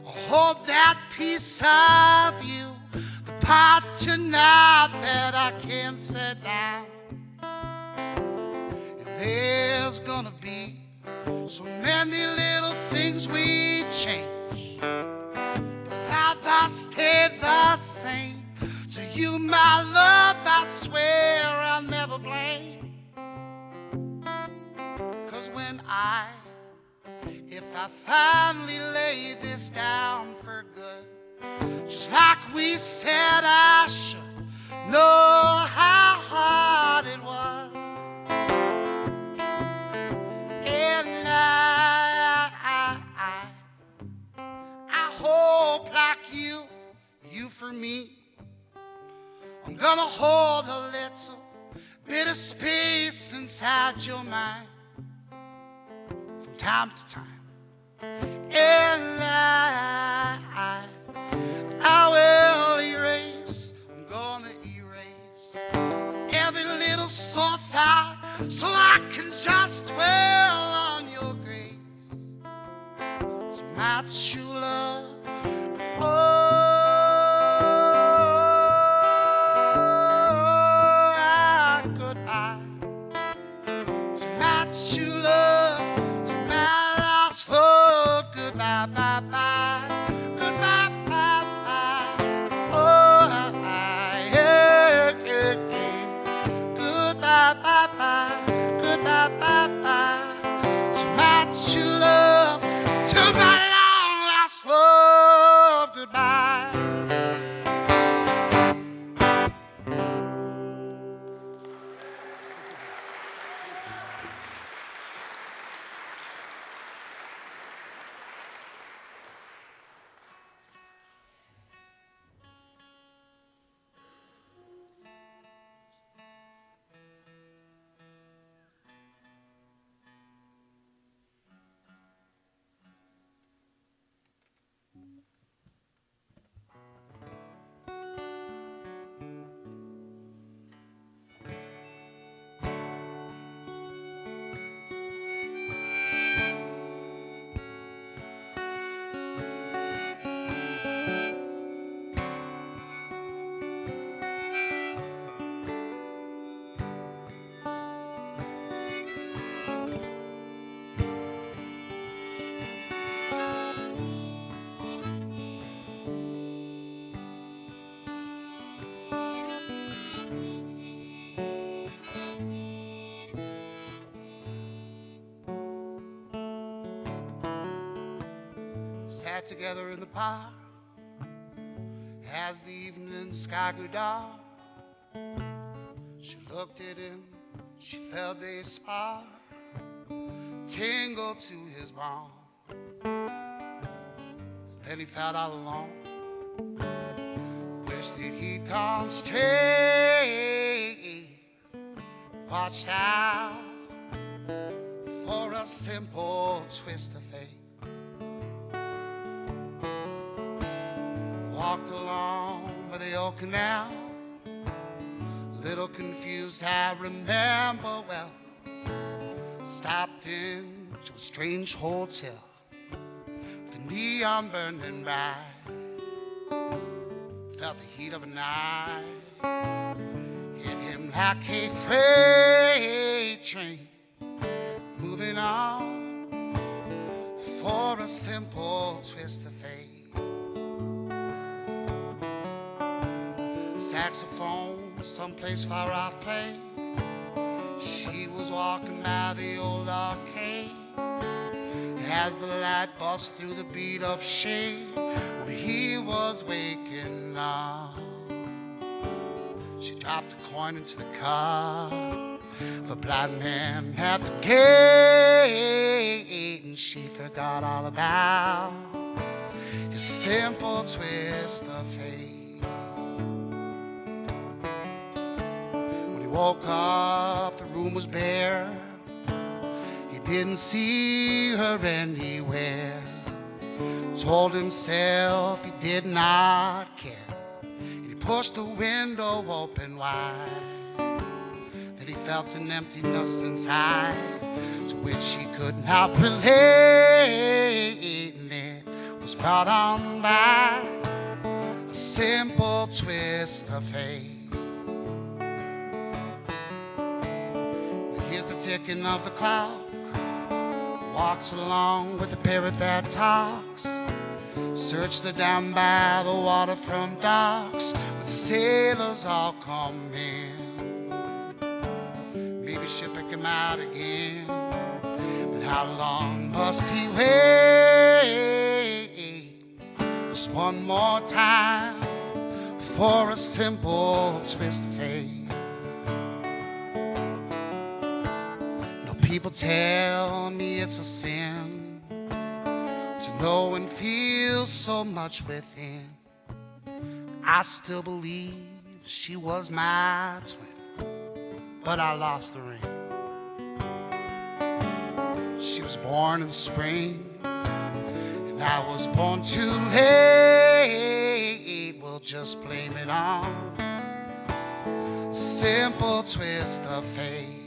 hold that piece of you, the part tonight that I can't set down. And there's gonna be so many little things we change, but I'll stay the same. To you, my love, I swear I'll never blame. 'Cause if I finally lay this down for good, just like we said I should, know how hard it was. And I hope, like you for me, I'm gonna hold a little bit of space inside your mind from time to time. And I will erase, I'm gonna erase every little sore thought, so I can just dwell on your grace. It's my true love. Goodbye to my true love, to my lost love. Goodbye, bye, bye. Goodbye, bye, bye. Oh, yeah. Goodbye, bye, bye. Goodbye, bye, bye. To my true love, to my long lost love. Goodbye. Sat together in the park as the evening sky grew dark. She looked at him, she felt a spark tingle to his bone. Then he felt all alone, wished that he'd come stay, watched out for a simple twist of fate. Walked along by the old canal, little confused, I remember well. Stopped into a strange hotel. The neon burning bright. Felt the heat of a night hit him like a freight train, moving on for a simple twist of fate. Saxophone, someplace far off playing. She was walking by the old arcade as the light bust through the beat-up shade where he was waking up. She dropped a coin into the cup of a blind man at the gate, and she forgot all about his simple twist of fate. When he woke up, the room was bare. He didn't see her anywhere. Told himself he did not care. And he pushed the window open wide. Then he felt an emptiness inside to which he could not relate. And it was brought on by a simple twist of fate. Here's the ticking of the clock. Walks along with a parrot that talks. Search the down by the waterfront docks where the sailors all come in. Maybe she'll pick him out again, but how long must he wait? Just one more time for a simple twist of fate. People tell me it's a sin to know and feel so much within. I still believe she was my twin, but I lost the ring. She was born in the spring, and I was born too late. We'll just blame it on a simple twist of fate.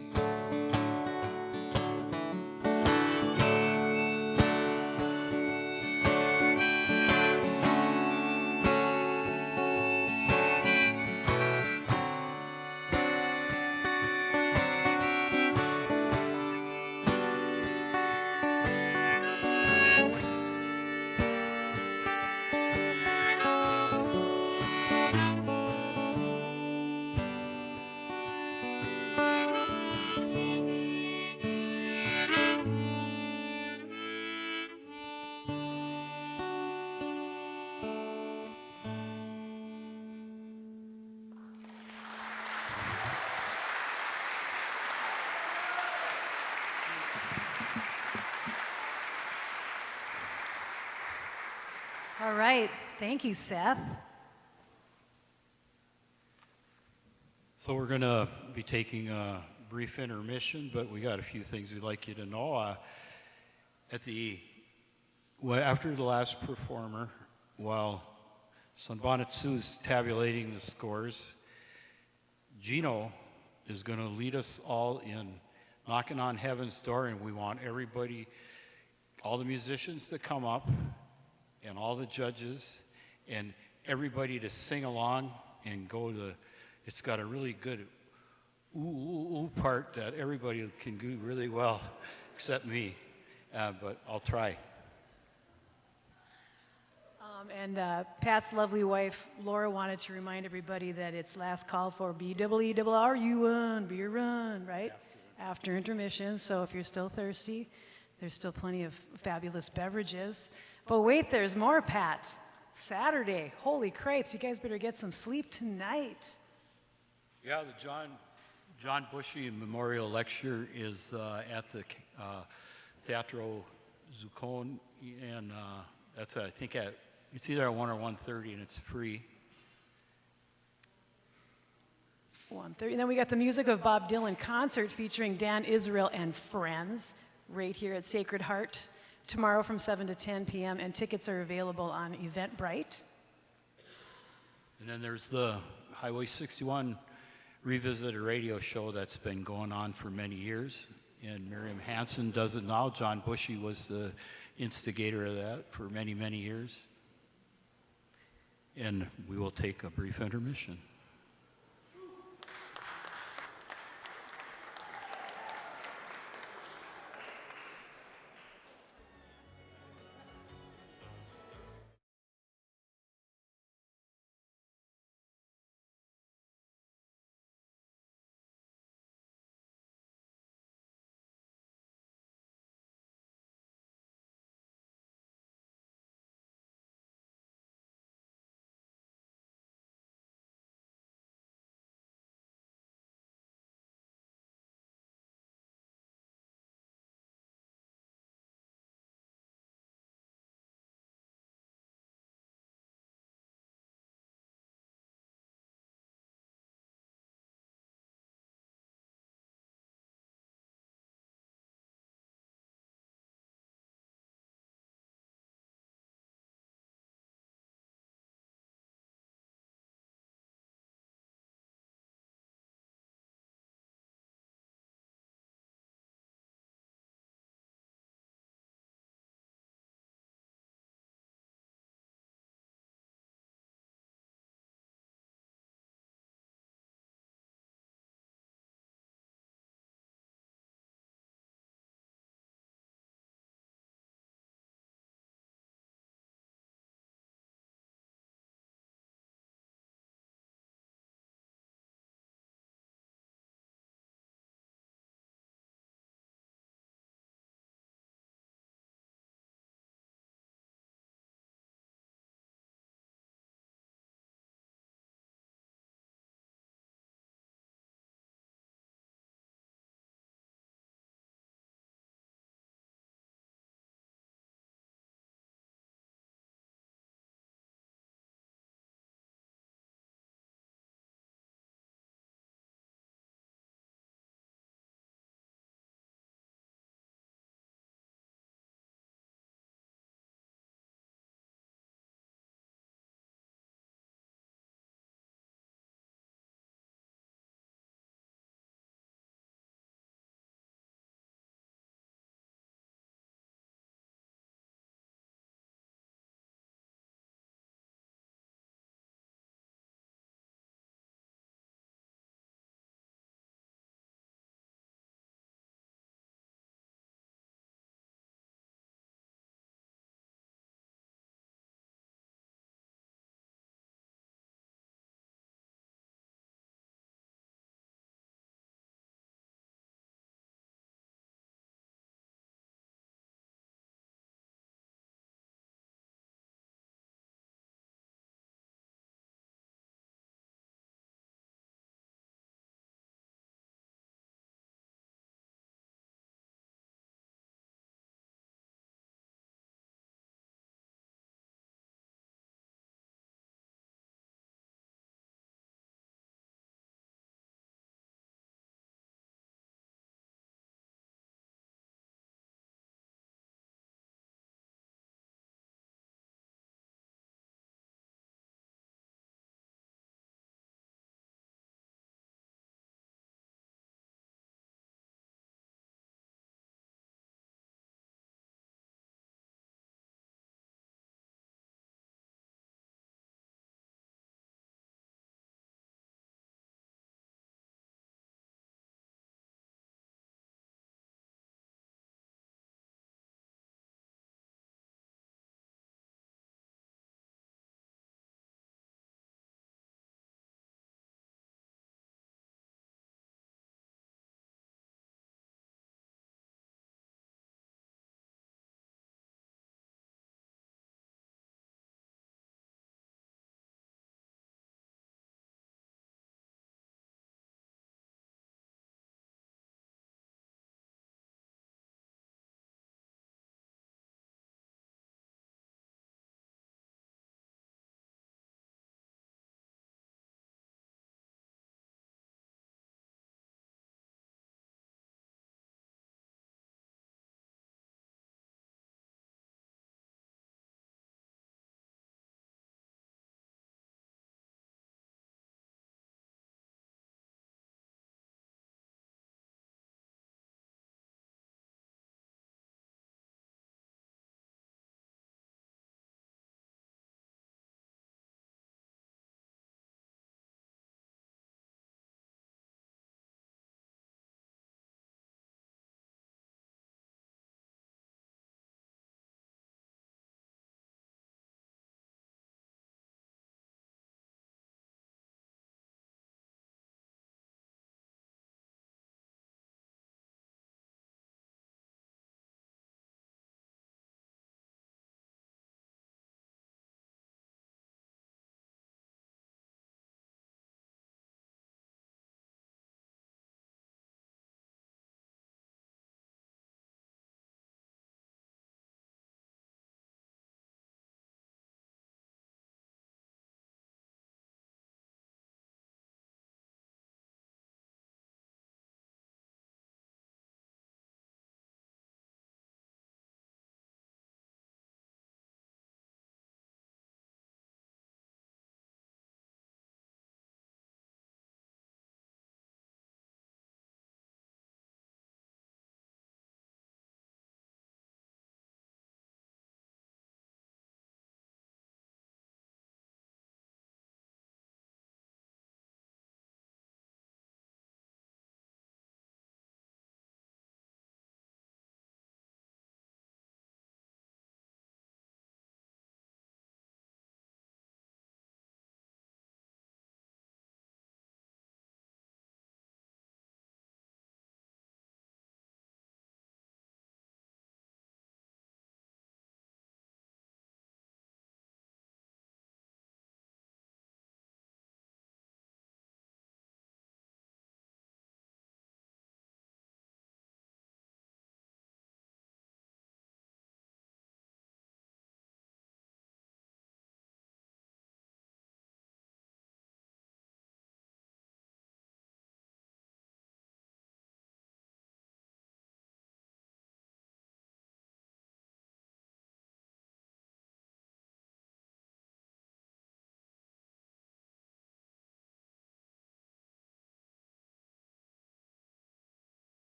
All right, thank you, Seth. So we're going to be taking a brief intermission, but we got a few things we'd like you to know. After the last performer, while Sunbonnet Sue's tabulating the scores, Gino is going to lead us all in Knocking on Heaven's Door, and we want everybody, all the musicians to come up, and all the judges, and everybody to sing along and go to, it's got a really good ooh part that everybody can do really well, except me, but I'll try. And Pat's lovely wife, Laura, wanted to remind everybody that it's last call for BWRU1, beer run, right? After intermission, so if you're still thirsty, there's still plenty of fabulous beverages. But wait, there's more, Pat. Saturday, holy crepes, you guys better get some sleep tonight. Yeah, the John Bushy Memorial Lecture is at the Teatro Zuccone, and that's, I think, it's either at 1 or 1:30, and it's free. 1:30. And then we got the Music of Bob Dylan concert featuring Dan Israel and friends right here at Sacred Heart tomorrow from 7 to 10 p.m. and tickets are available on Eventbrite. And then there's the Highway 61 Revisited radio show that's been going on for many years, and Miriam Hansen does it now. John Bushy was the instigator of that for many, many years. And we will take a brief intermission.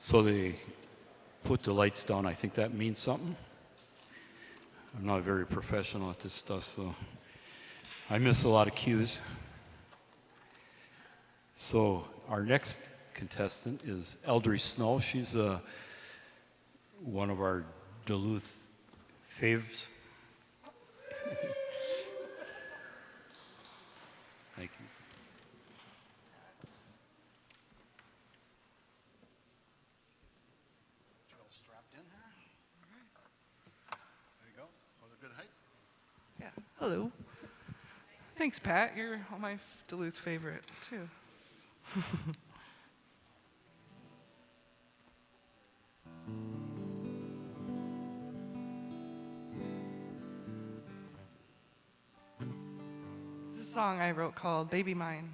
So they put the lights down. I think that means something. I'm not very professional at this stuff, so I miss a lot of cues. So our next contestant is Eldri Snow. She's one of our Duluth faves. Thank you. Strapped in here. All right. There you go. Was it good height? Yeah. Hello. Thanks, Pat. You're my Duluth favorite, too. This is a song I wrote called Baby Mine.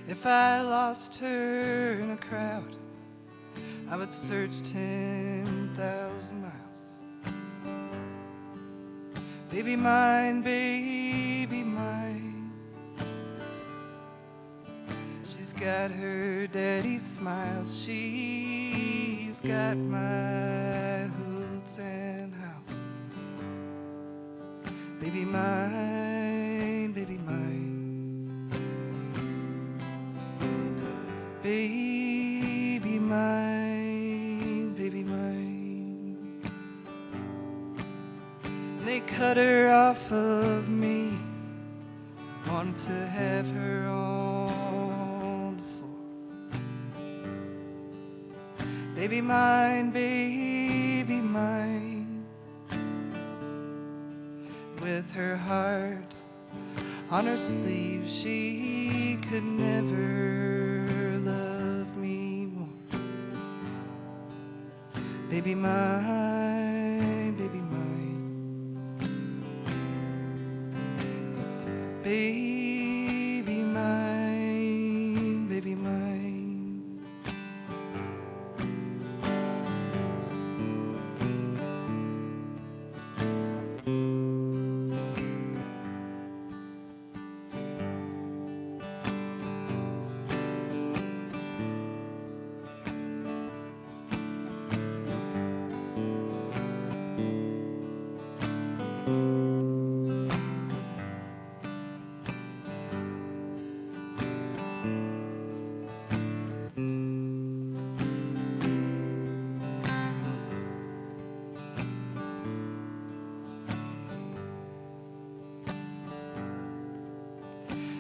If I lost her in a crowd, I would search 10,000 miles. Baby mine, baby mine. She's got her daddy's smile. She's got my hoots and house. Baby mine, baby mine. Baby mine, baby mine. They cut her off of me, wanted to have her on the floor. Baby mine, baby mine. With her heart on her sleeve, she could never love me more. Baby mine, baby mine. Baby mine, baby mine.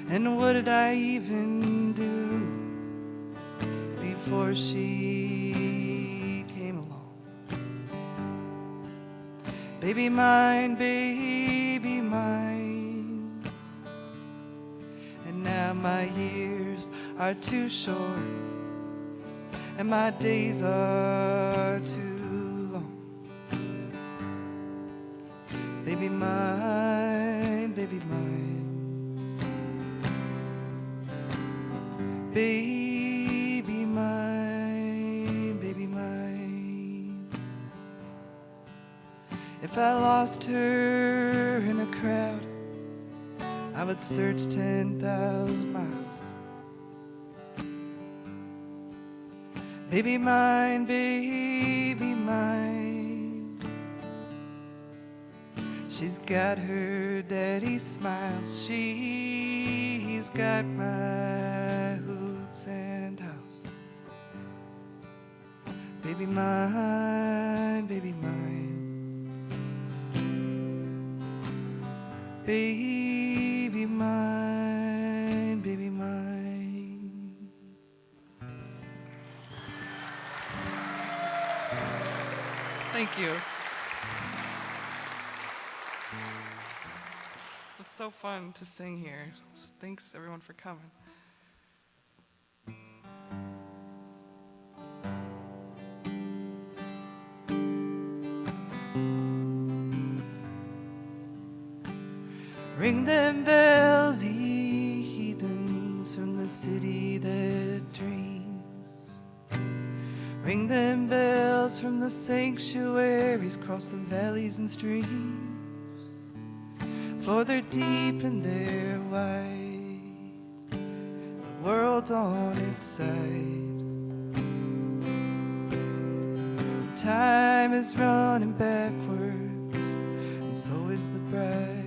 And what did I even do before she came along? Baby mine, baby mine. And now my years are too short, and my days are too long. Baby mine, baby mine. Baby mine, baby mine. If I lost her in a crowd, I would search 10,000 miles. Baby mine, baby mine. She's got her daddy's smile. She's got my hoots and house. Baby mine, baby mine. Baby mine, baby mine. Thank you. Let's so fun to sing here. So thanks everyone for coming. Ring them bells, ye heathens, from the city that dreams. Ring them bells from the sanctuaries, cross the valleys and streams. For they're deep and they're wide, the world's on its side. Time is running backwards, and so is the bride.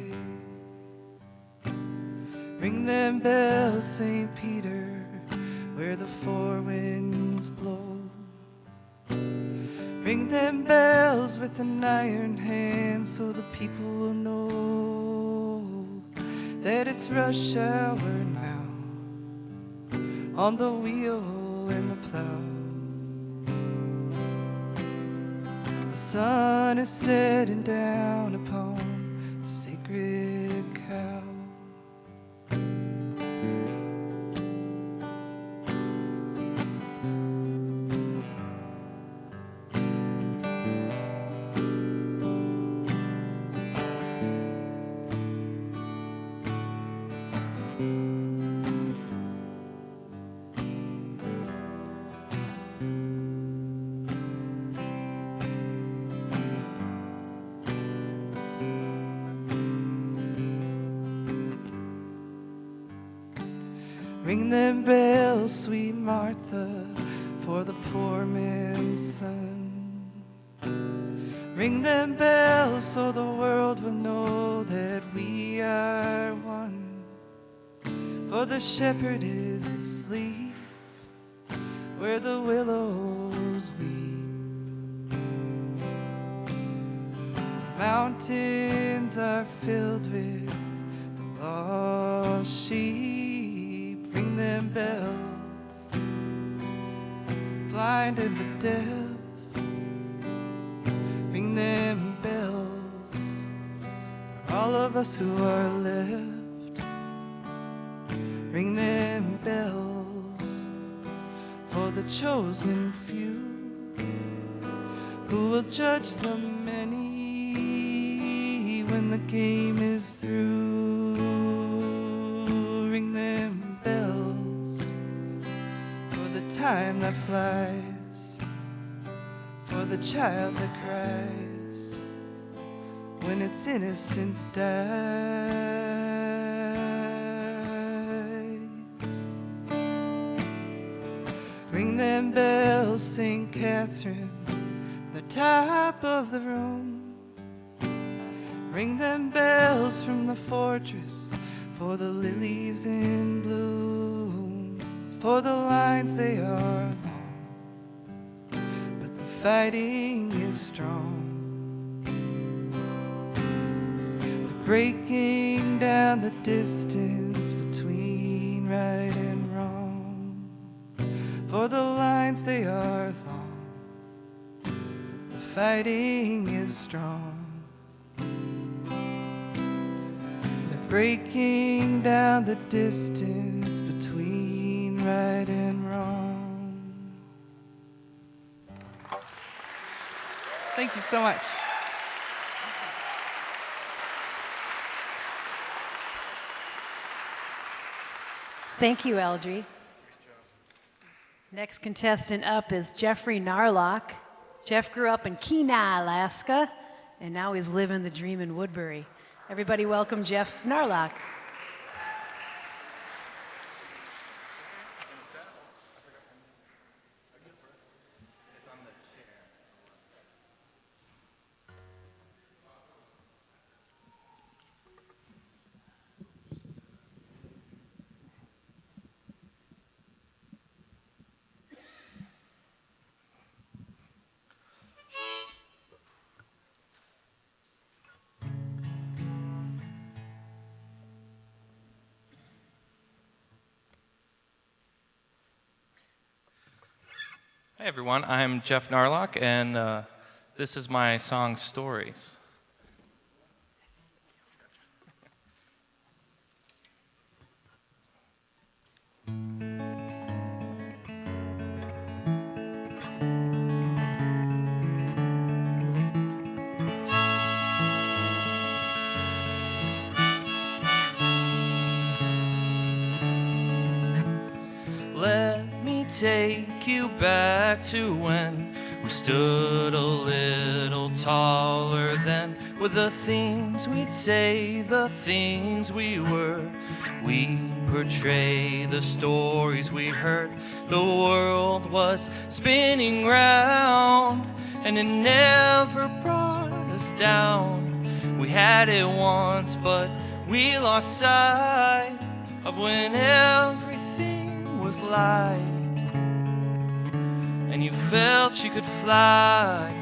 Ring them bells, St. Peter, where the four winds blow. Ring them bells with an iron hand, so the people will know that it's rush hour now, on the wheel and the plow. The sun is setting down upon the sacred cow. Ring them bells, sweet Martha, for the poor man's son. Ring them bells so the world will know that we are one. For the shepherd is asleep where the willows weep. The mountains are filled with the lost sheep. Ring them bells, blind and the deaf. Ring them bells for all of us who are left. Ring them bells for the chosen few who will judge the many when the game is through. Ring them bells for the time that flies, for the child that cries when its innocence dies. Ring them bells, St. Catherine, from the top of the room. Ring them bells from the fortress for the lilies in bloom. For the lines they are long, but the fighting is strong. They're breaking down the distance between right and wrong. For the lines they are long, the fighting is strong. Breaking down the distance between right and wrong. Thank you so much. Thank you, Eldri. Next contestant up is Jeffery Narlock. Jeff grew up in Kenai, Alaska, and now he's living the dream in Woodbury. Everybody welcome Jeff Narlock. Hey everyone, I'm Jeff Narlock, and this is my song Stories. take you back to when we stood a little taller then, with the things we'd say, the things we were. We portray the stories we heard. The world was spinning round, and it never brought us down. We had it once, but we lost sight of when everything was light, and you felt you could fly.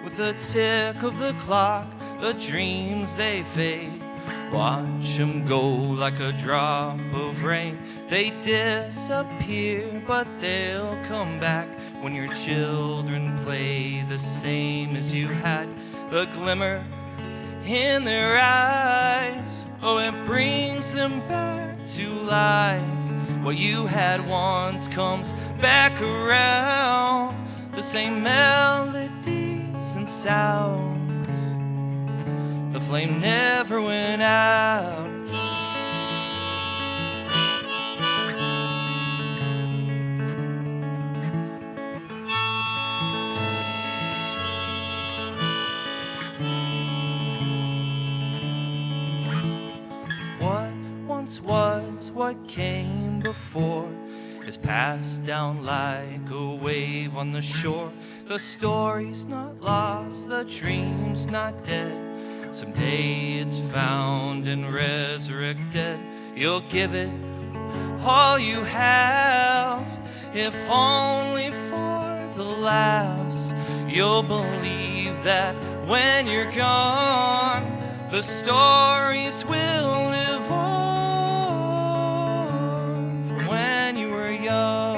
With the tick of the clock, the dreams they fade. Watch them go like a drop of rain. They disappear, but they'll come back when your children play the same as you had. The glimmer in their eyes, oh, it brings them back to life. What you had once comes back around. The same melodies and sounds. The flame never went out. What once was, what came before, is passed down like a wave on the shore. The story's not lost, the dream's not dead. Someday it's found and resurrected. You'll give it all you have, if only for the laughs. You'll believe that when you're gone, the stories will live on from when you were young.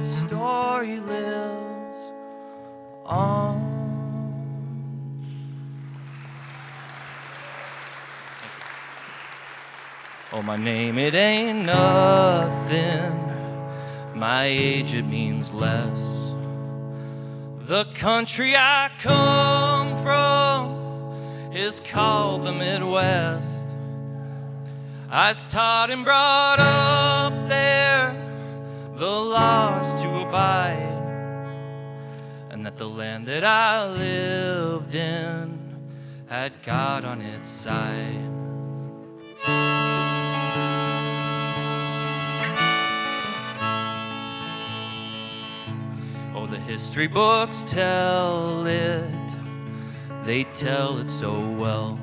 Story lives on. Oh, my name, it ain't nothing. My age, it means less. The country I come from is called the Midwest. I was taught and brought up there, the laws to abide, and that the land that I lived in had God on its side. Oh, the history books tell it, they tell it so well.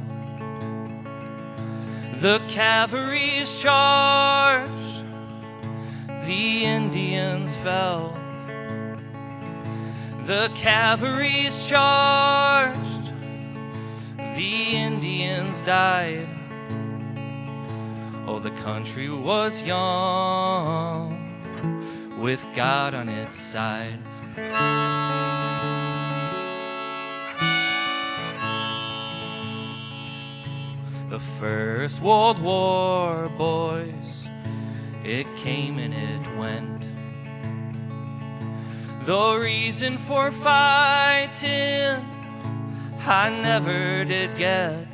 The cavalry's charged, the Indians fell. The cavalry's charged, the Indians died. Oh, the country was young, with God on its side. The First World War, boys, it came and it went. The reason for fighting I never did get,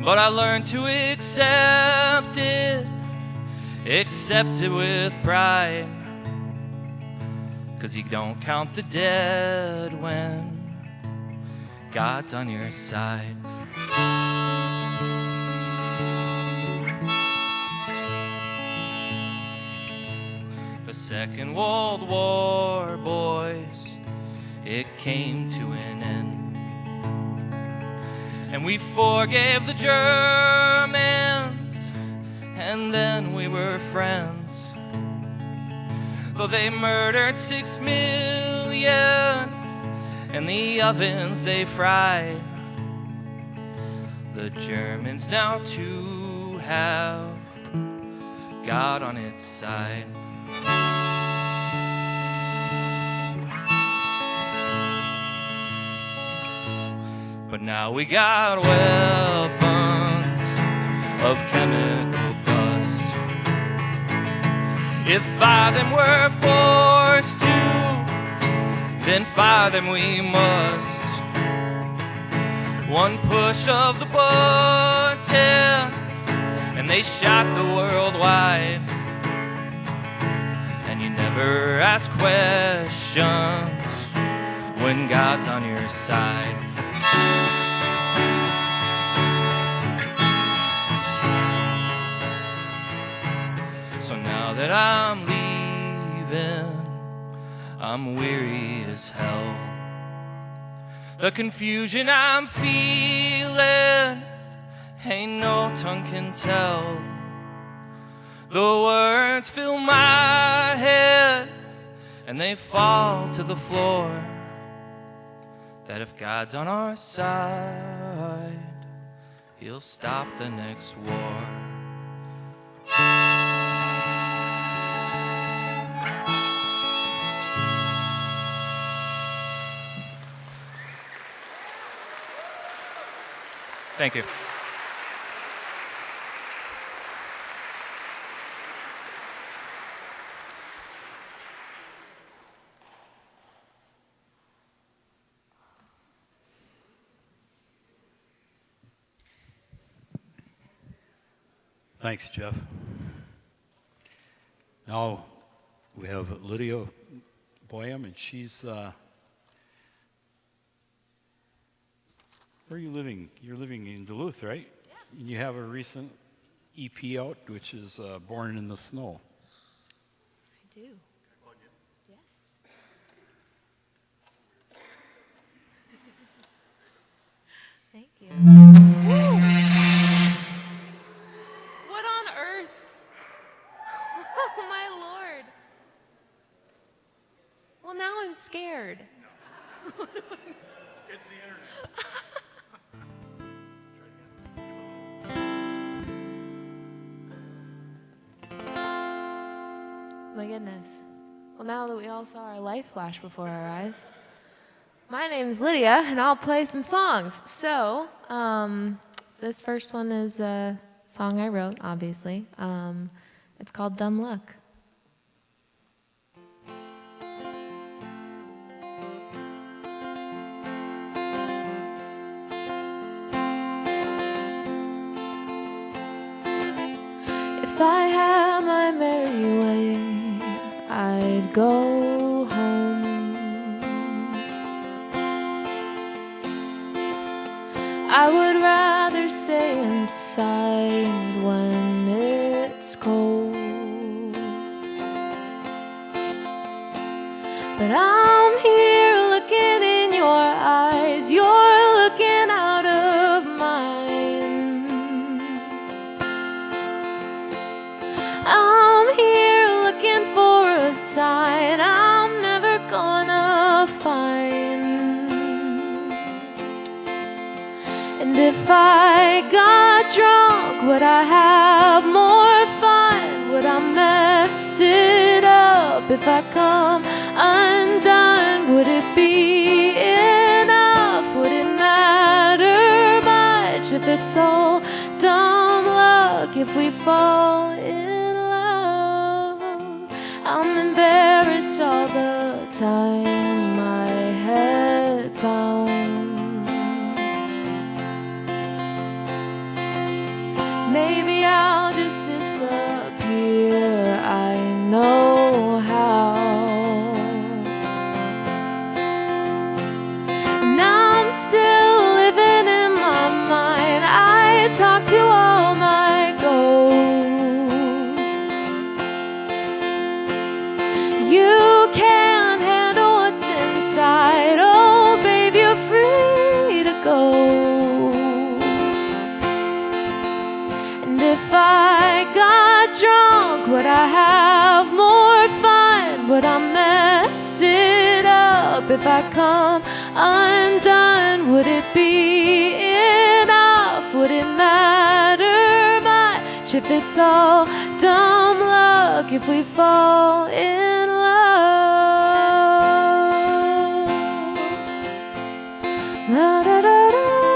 but I learned to accept it with pride. 'Cause you don't count the dead when God's on your side. The Second World War, boys, it came to an end, and we forgave the Germans, and then we were friends. Though they murdered 6 million, and the ovens they fried, the Germans now too have God on its side. But now we got weapons of chemical dust. If fire them we're forced to, then fire them we must. One push of the button and they shot the world wide. And you never ask questions when God's on your side. So now that I'm leaving, I'm weary as hell. The confusion I'm feeling ain't no tongue can tell. The words fill my head and they fall to the floor. That if God's on our side, He'll stop the next war. Thank you. Thanks, Jeff. Now we have Lydia Boyum, and she's, where are you living? You're living in Duluth, right? Yeah. And you have a recent EP out, which is Born in the Snow. I do. Yes. Thank you. What on earth? Oh, my Lord. Well, now I'm scared. No. It's the internet. My goodness. Well, now that we all saw our life flash before our eyes, my name's Lydia, and I'll play some songs. So, this first one is a song I wrote, obviously. It's called Dumb Luck. If I had my merry way, I'd go home. I would rather stay inside when it's cold. But I'm here looking in your eyes, you're looking out of mine. I'm here looking for a sign I'm never gonna find. And if I got drunk, would I have more fun? Would I mess it up if I come undone? Would it be enough? Would it matter much if it's all dumb luck? If we fall in love, I'm embarrassed all the time, my head pounds. Maybe I'll just disappear, I know how. And I'm still living in my mind, I talk to all my ghosts. You can't handle what's inside, oh babe, you're free to go. If I got drunk, would I have more fun? Would I mess it up if I come undone? Would it be enough? Would it matter much if it's all dumb luck? If we fall in love, la da da da.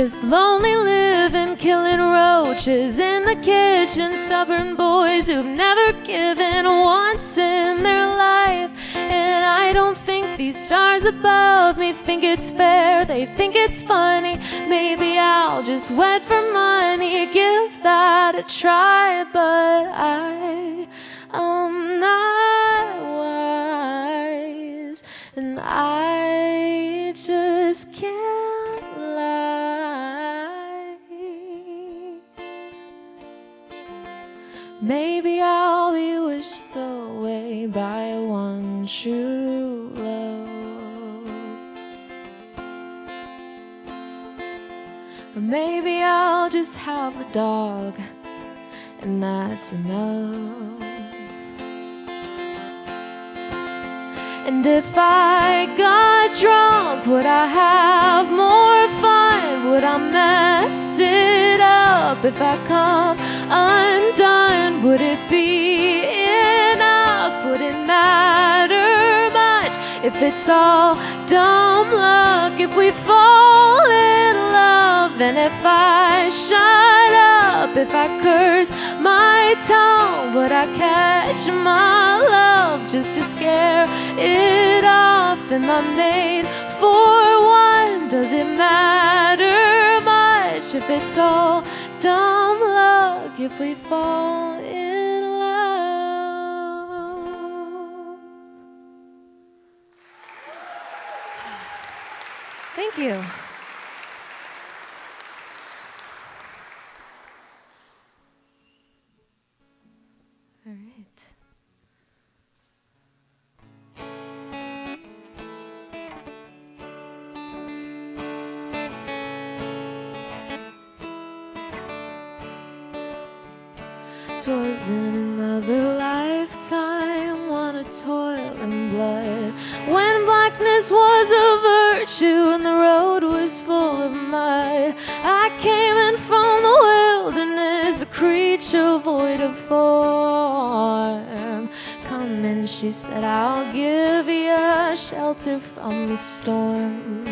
this lonely living, killing roaches in the kitchen, stubborn boys who've never given once in their life. And I don't think these stars above me think it's fair, they think it's funny. Maybe I'll just wed for money, give that a try. But I am not wise, and I just can't lie. Maybe I'll be wished away by one true love, or maybe I'll just have the dog, and that's enough. And if I got drunk, would I have more fun? Would I mess it up if I come undone? Would it be enough? Would it matter much if it's all dumb luck? If we fall in love, and if I shut up, if I curse my tongue, would I catch my love just to scare it off? Am I made for one? Does it matter much if it's all dumb luck? If we fall in love. Thank you. All right. Twas in another lifetime, one of toil and blood, when blackness was a virtue and the road was full of mud. I came in from the wilderness, a creature void of form. Come in, she said, I'll give you a shelter from the storm.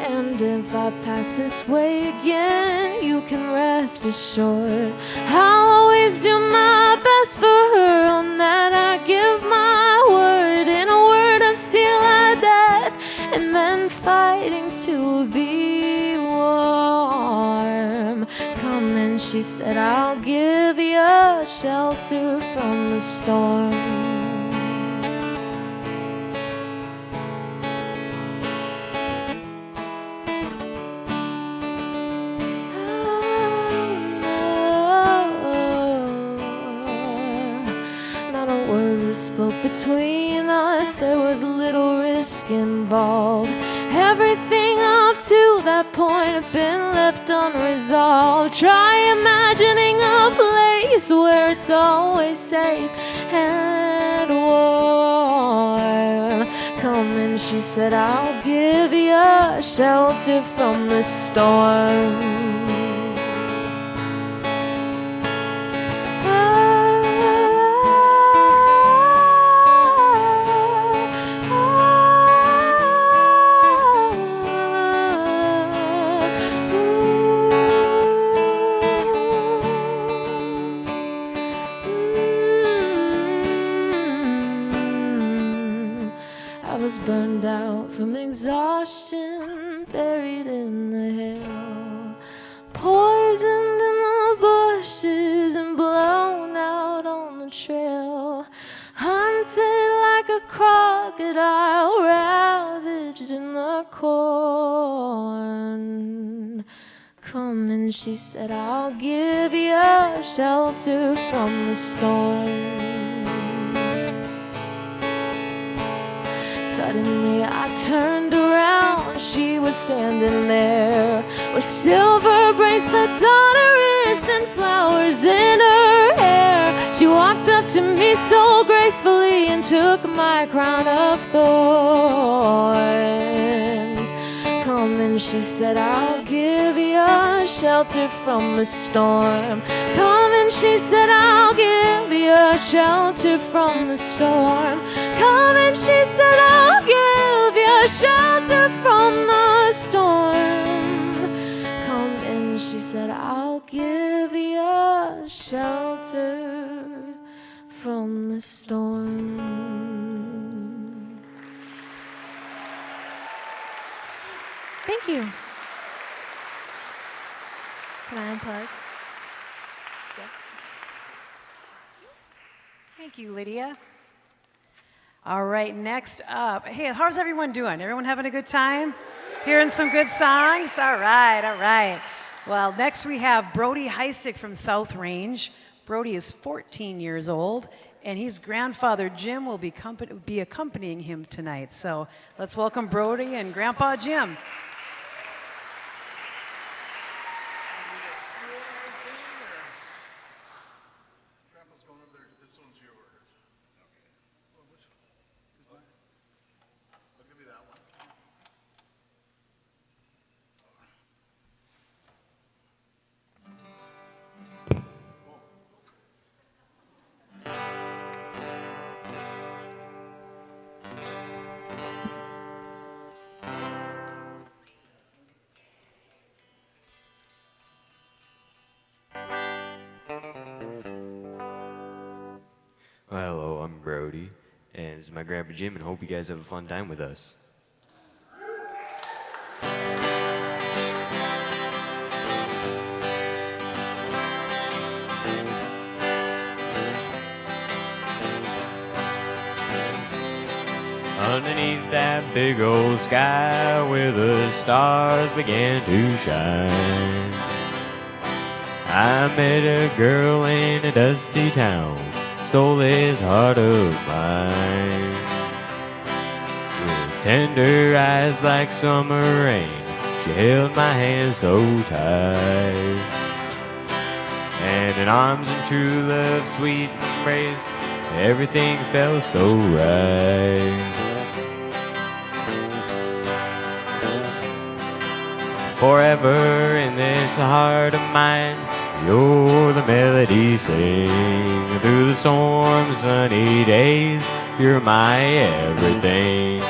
And if I pass this way again, you can rest assured I'll always do my best for her. On that I give my word. In a word of steel or death, and men fighting to be warm. Come in, she said, I'll give you a shelter from the storm. Spoke between us, there was little risk involved. Everything up to that point had been left unresolved. Try imagining a place where it's always safe and warm. Come in, she said, I'll give you a shelter from the storm. Burned out from exhaustion, buried in the hill, poisoned in the bushes and blown out on the trail, hunted like a crocodile, ravaged in the corn. Come in, she said, I'll give you a shelter from the storm. Suddenly I turned around, she was standing there with silver bracelets on her wrists and flowers in her hair. She walked up to me so gracefully and took my crown of thorns. Come and she said, I'll give you a shelter from the storm. Come and she said, I'll give you a shelter from the storm. Come and she said, I'll give you a shelter from the storm. Come in, she said, I'll give you a shelter from the storm. Thank you. Can I unplug? Yes. Thank you, Lydia. All right, next up. Hey, how's everyone doing? Everyone having a good time? Hearing some good songs? All right, all right. Well, next we have Brody Heisick from South Range. Brody is 14 years old, and his grandfather Jim will be accompanying him tonight. So let's welcome Brody and Grandpa Jim. Well, hello, I'm Brody, and this is my grandpa Jim, and hope you guys have a fun time with us. Underneath that big old sky where the stars began to shine, I met a girl in a dusty town, stole this heart of mine. With tender eyes like summer rain, she held my hand so tight. And in arms and true love's sweet embrace, everything felt so right. Forever in this heart of mine, you're the melody sing. Through the storm, sunny days, you're my everything.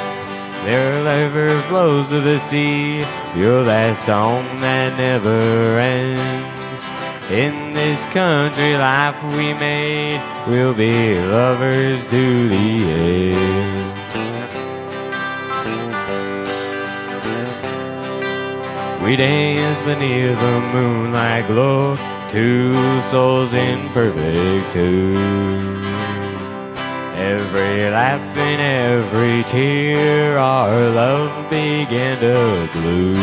There are ever flows of the sea, you're that song that never ends. In this country life we made, we'll be lovers to the end. We dance beneath the moonlight glow, two souls in perfect tune. Every laugh and every tear, our love began to bloom.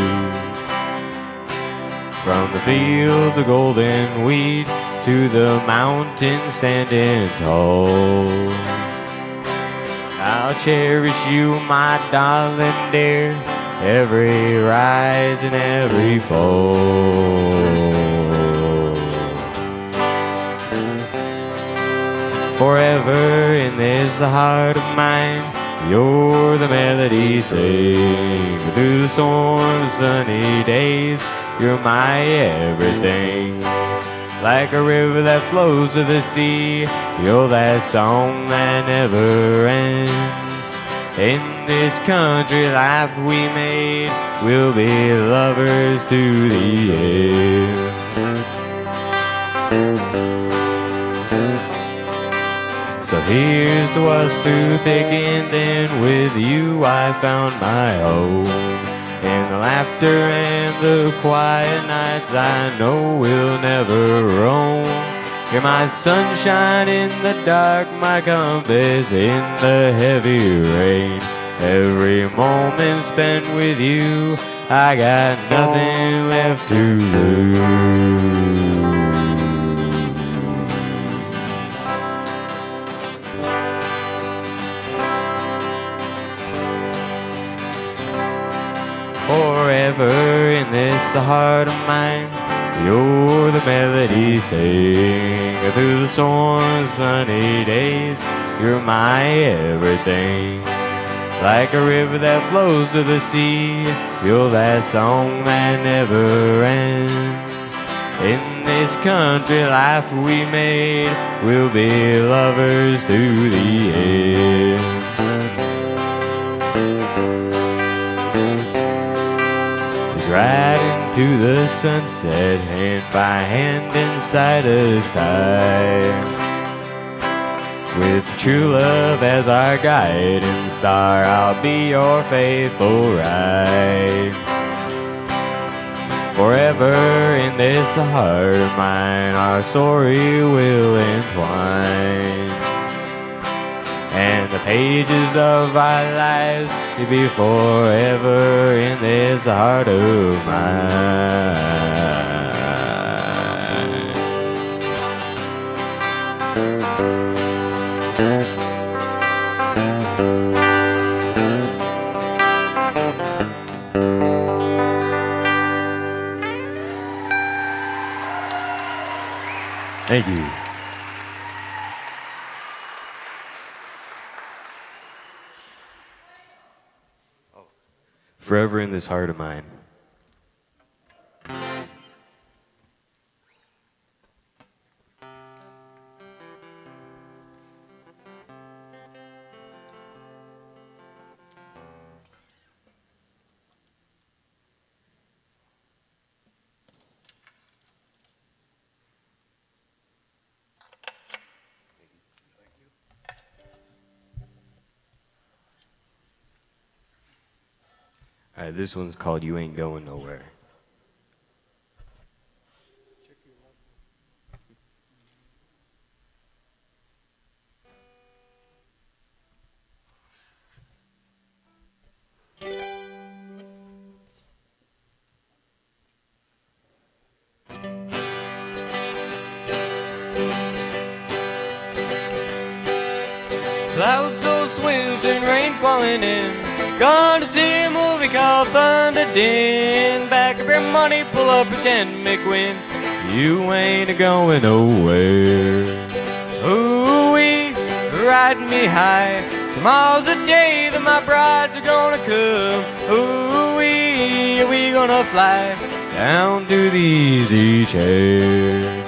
From the fields of golden wheat to the mountains standing tall, I'll cherish you, my darling dear, every rise and every fall. Forever in this heart of mine, you're the melody sing. Through the storm, sunny days, you're my everything. Like a river that flows to the sea, you're that song that never ends. In this country life we made, we'll be lovers to the end. So here's to us through thick and thin, with you I found my home. In the laughter and the quiet nights I know we'll never roam. You're my sunshine in the dark, my compass in the heavy rain. Every moment spent with you, I got nothing left to lose. Forever in this heart of mine, you're the melody sing. Through the storm, sunny days, you're my everything. Like a river that flows to the sea, you're that song that never ends. In this country life we made, we'll be lovers to the end. right into the sunset, hand by hand and side to side, with true love as our guiding star. I'll be your faithful ride, forever in this heart of mine. Our story will entwine, and the pages of our lives will be forever in this heart of mine. Thank you. Forever in this heart of mine. All right, this one's called You Ain't Going Nowhere. Clouds so swift and rain falling in. Gone to see a movie called Thunder Den. Back up your money, pull up, pretend to make win. You ain't going nowhere. Ooh-wee, riding me high. Tomorrow's the day that my brides are gonna come. Ooh-wee, we gonna fly Down to the easy chair.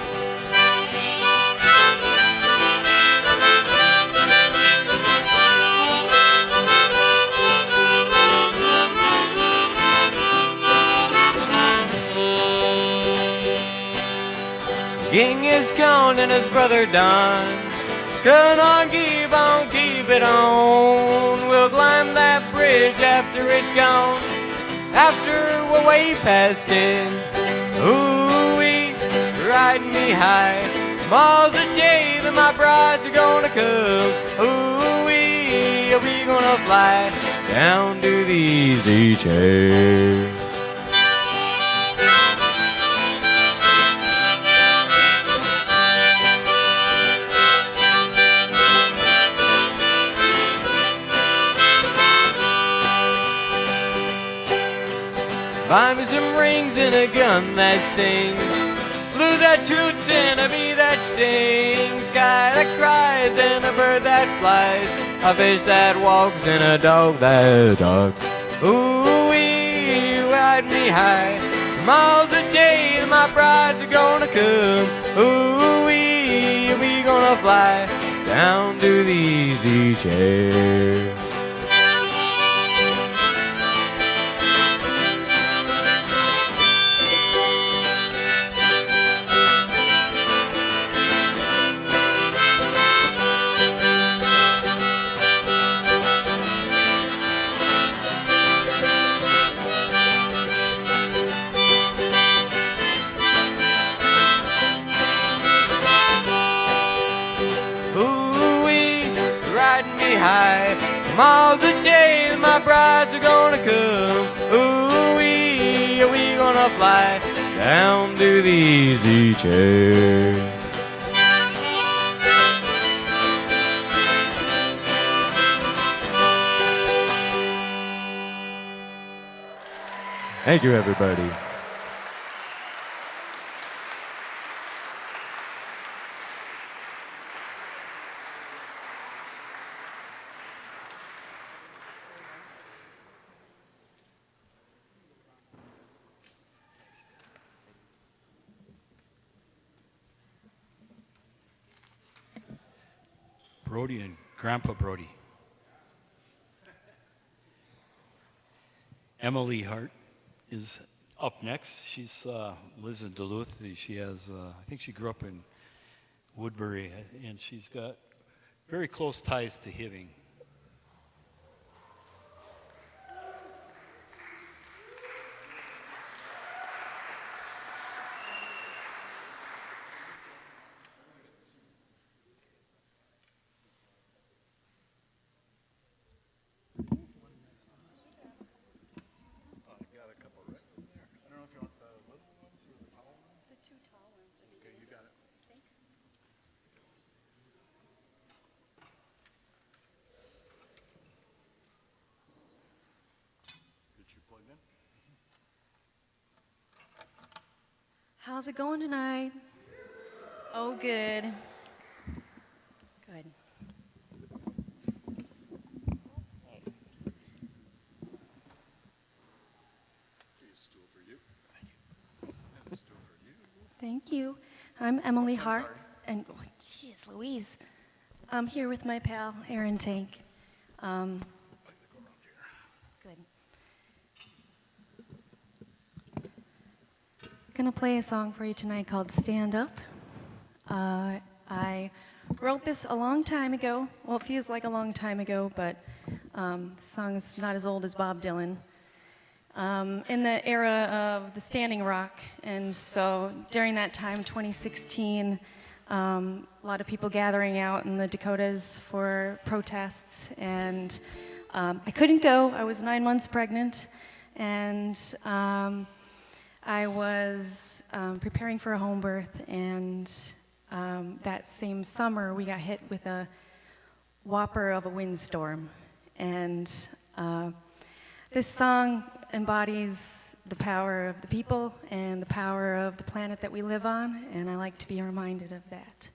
King is gone and his brother Don. Come on, keep it on. We'll climb that bridge after it's gone, after we're way past it. Ooh-wee, riding me high. Tomorrow's the day that my brides are gonna come. Ooh-wee, we gonna fly Down to the easy chair. Buy me some rings and a gun that sings, blue that toots and a bee that stings, sky that cries and a bird that flies, a fish that walks and a dog that talks. Ooh-wee, ride me high. Tomorrow's the day that my brides are gonna come. Ooh-wee, we gonna fly Down to the easy chair. high. Tomorrow's the day that my brides are gonna come. Ooh-wee, are we gonna fly down to the easy chair. Thank you, everybody. Brody and Grandpa Brody. Emily Hart is Up next, she's lives in Duluth. She has, I think she grew up in Woodbury, and she's got very close ties to Hibbing. How's it going tonight? Oh, good. Good. Thank you. I'm Emily Hart, and oh, geez, Louise. I'm here with my pal, Aaron Tank. Good. Gonna play a song for you tonight called Stand Up. I wrote this a long time ago. Well, it feels like a long time ago, but the song's not as old as Bob Dylan. In the era of the Standing Rock, and so during that time, 2016, a lot of people gathering out in the Dakotas for protests, and I couldn't go. I was 9 months pregnant, and I was preparing for a home birth, and that same summer we got hit with a whopper of a windstorm. And this song embodies the power of the people and the power of the planet that we live on, and I like to be reminded of that.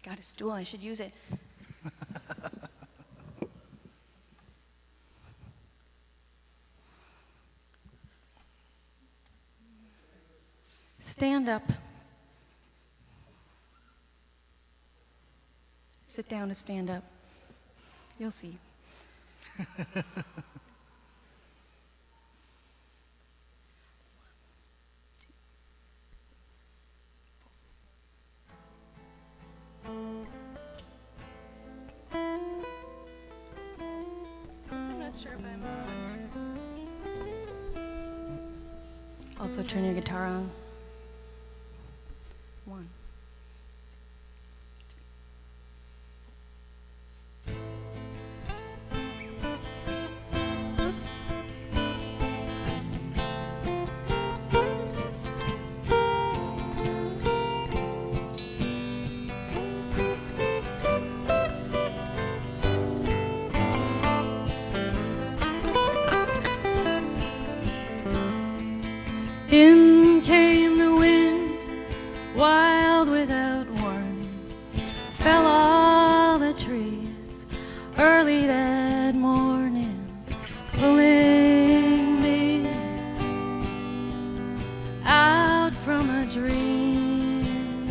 Got a stool, I should use it. Stand up. Sit down to stand up. You'll see. Also turn your guitar on. 1. In came the wind, wild without warning, fell all the trees early that morning, pulling me out from a dream.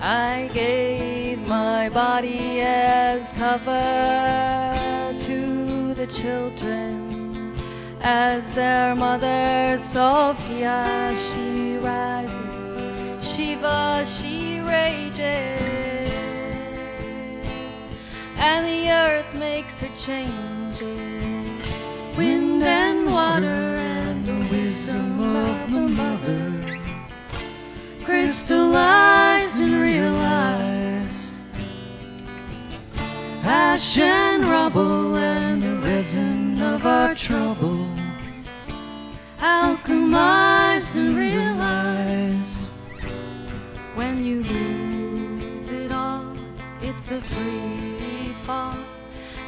I gave my body as cover to the children as their mother Sophia, she rises, Shiva, she rages, and the earth makes her changes. Wind and water and the wisdom of the mother crystallized and realized. Ash and rubble and the resin of our trouble alchemized and realized. When you lose it all, it's a free fall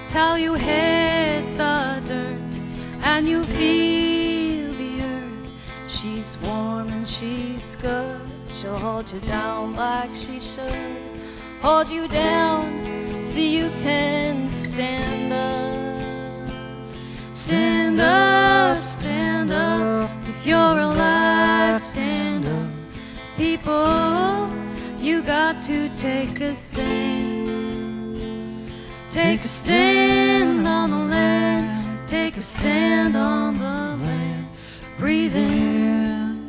till you hit the dirt and you feel the earth. She's warm and she's good, she'll hold you down like she should, hold you down so you can stand up. Stand up, stand up, if you're alive, stand People, you got to take a stand. Take a stand on the land. Take a stand on the land. Breathe in.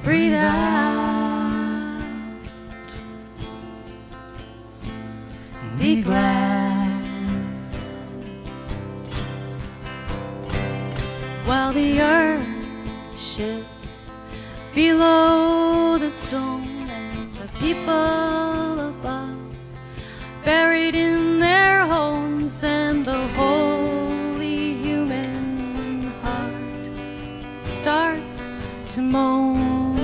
Breathe out. Be glad. While the earth shifts below the stone and the people above buried in their homes, and the holy human heart starts to moan.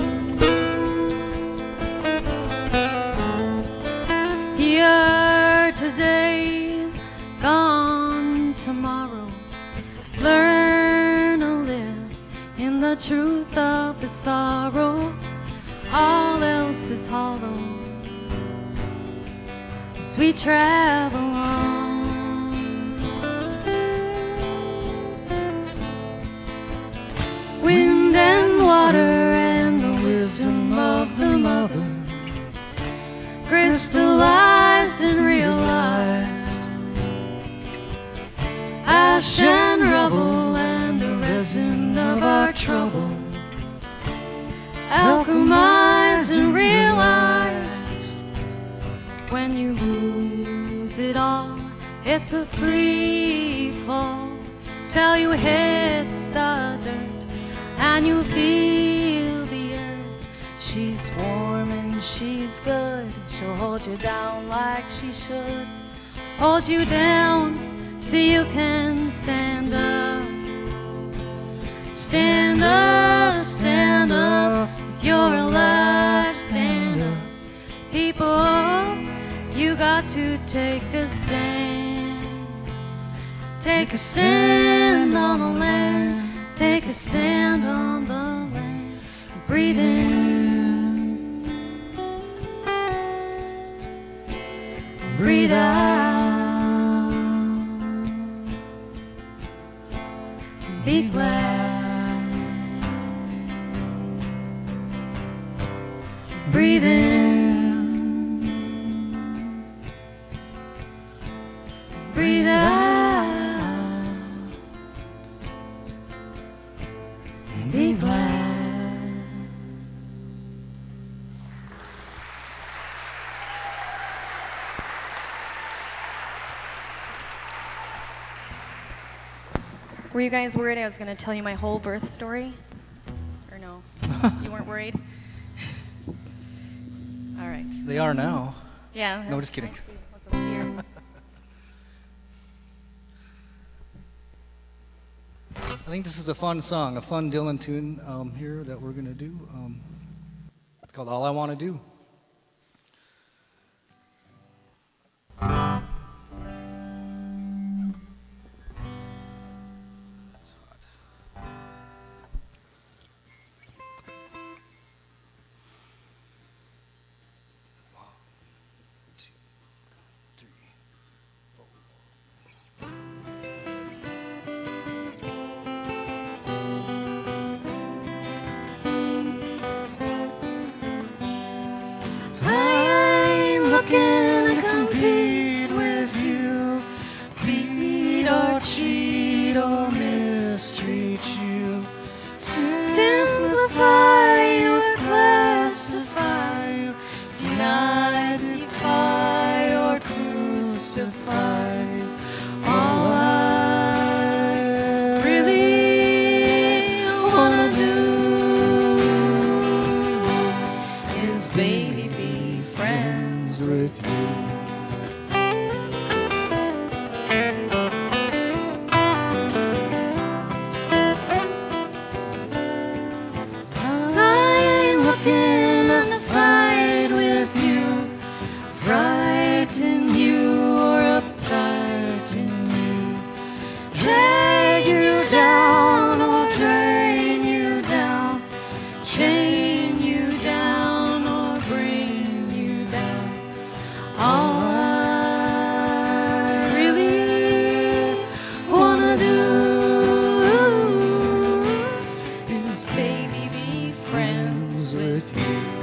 Here today, gone tomorrow. Learn to live in the truth of the sorrow. All else is hollow as we travel on. Wind and water and the wisdom of the mother, crystallized and realized. Ash and rubble and the resin of our trouble, alchemized and realized. When you lose it all, it's a free fall. Till you hit the dirt and you feel the earth. She's warm and she's good. She'll hold you down like she should. Hold you down so you can stand up. Stand up, stand up. If you're alive, stand up. People, you got to take a stand. Take a stand on the land. Take a stand on the land. Breathe in. Breathe out. Be glad. Breathe in. Breathe out. Be glad. Were you guys worried I was going to tell you my whole birth story? Or no? You weren't worried? All right. They are now. Yeah. No, just kidding. Look over here. I think this is a fun song, a fun Dylan tune here that we're going to do. It's called All I Want to Do. All friends with you.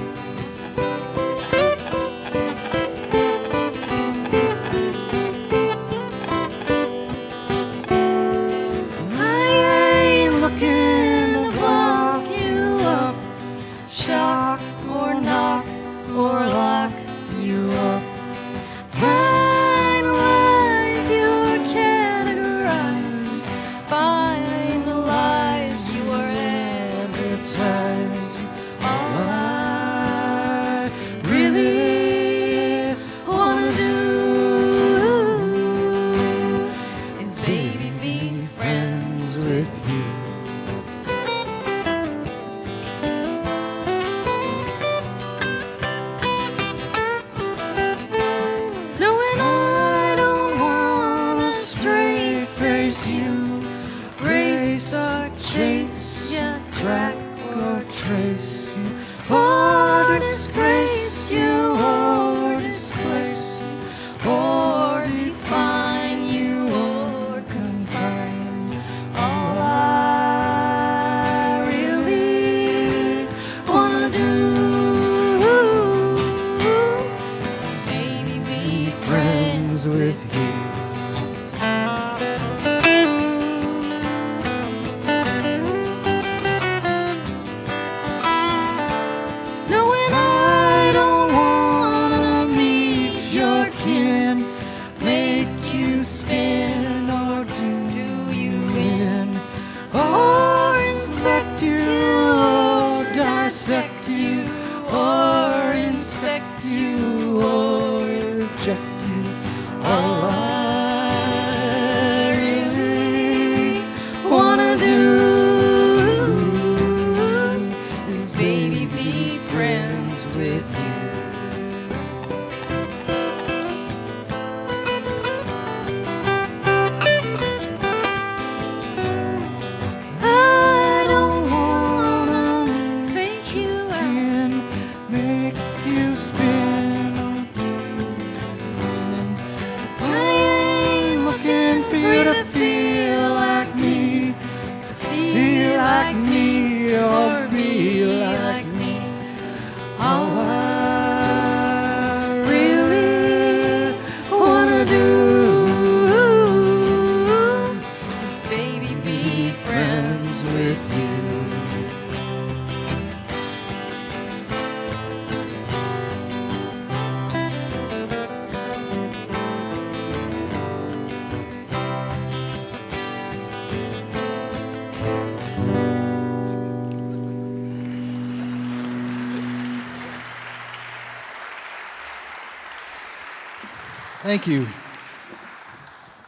Thank you.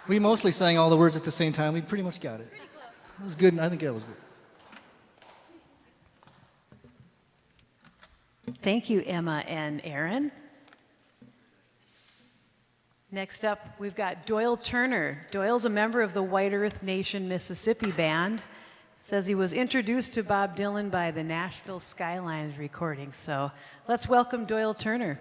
We mostly sang all the words at the same time. We pretty much got it. Pretty close. That was good. I think that was good. Thank you, Emma and Aaron. Next up, we've got Doyle Turner. Doyle's a member of the White Earth Nation Mississippi Band. Says he was introduced to Bob Dylan by the Nashville Skylines recording. So let's welcome Doyle Turner.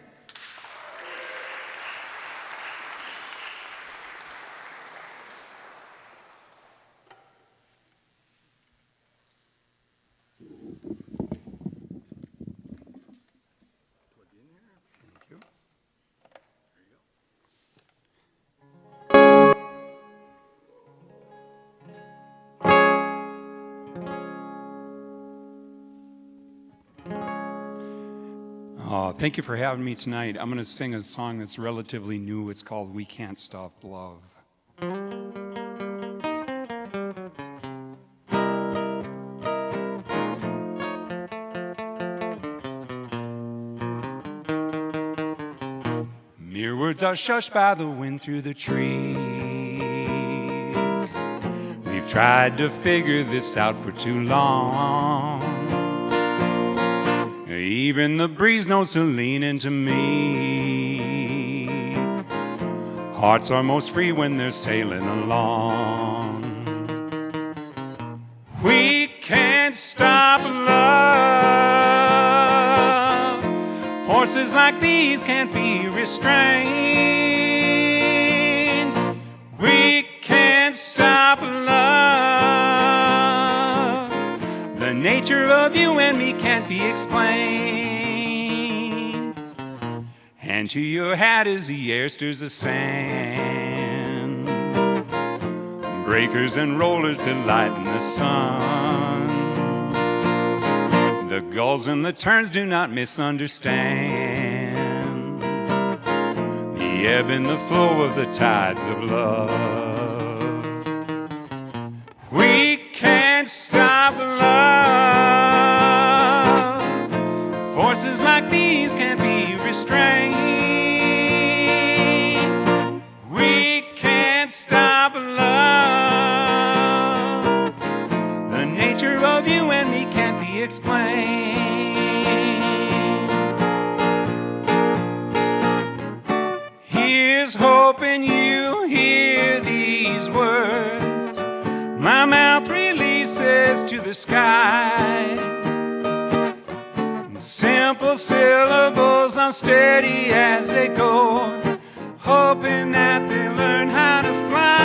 Thank you for having me tonight. I'm going to sing a song that's relatively new. It's called We Can't Stop Love. Mere words are shushed by the wind through the trees. We've tried to figure this out for too long. Even the breeze knows to lean into me. Hearts are most free when they're sailing along. We can't stop love. Forces like these can't be restrained. We can't stop love. The nature nature of you and me can't be explained. And to your hat as the air stirs the sand, breakers and rollers to lighten the sun. The gulls and the terns do not misunderstand the ebb and the flow of the tides of love. We can't stop love. Forces like these can't be restrained. We can't stop love. The nature of you and me can't be explained. Here's hoping you hear these words my mouth releases to the sky. Simple syllables unsteady as they go, hoping that they learn how to fly.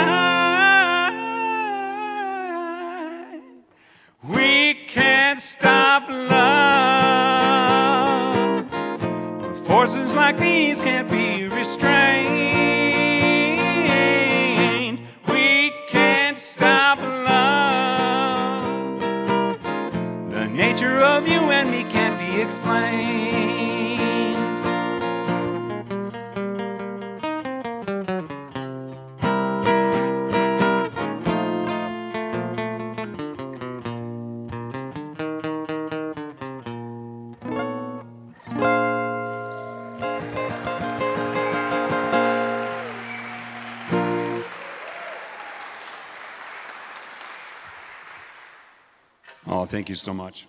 We can't stop love. Forces like these can't be restrained. We can't stop love. The nature of you and me can't be explained. Oh, thank you so much.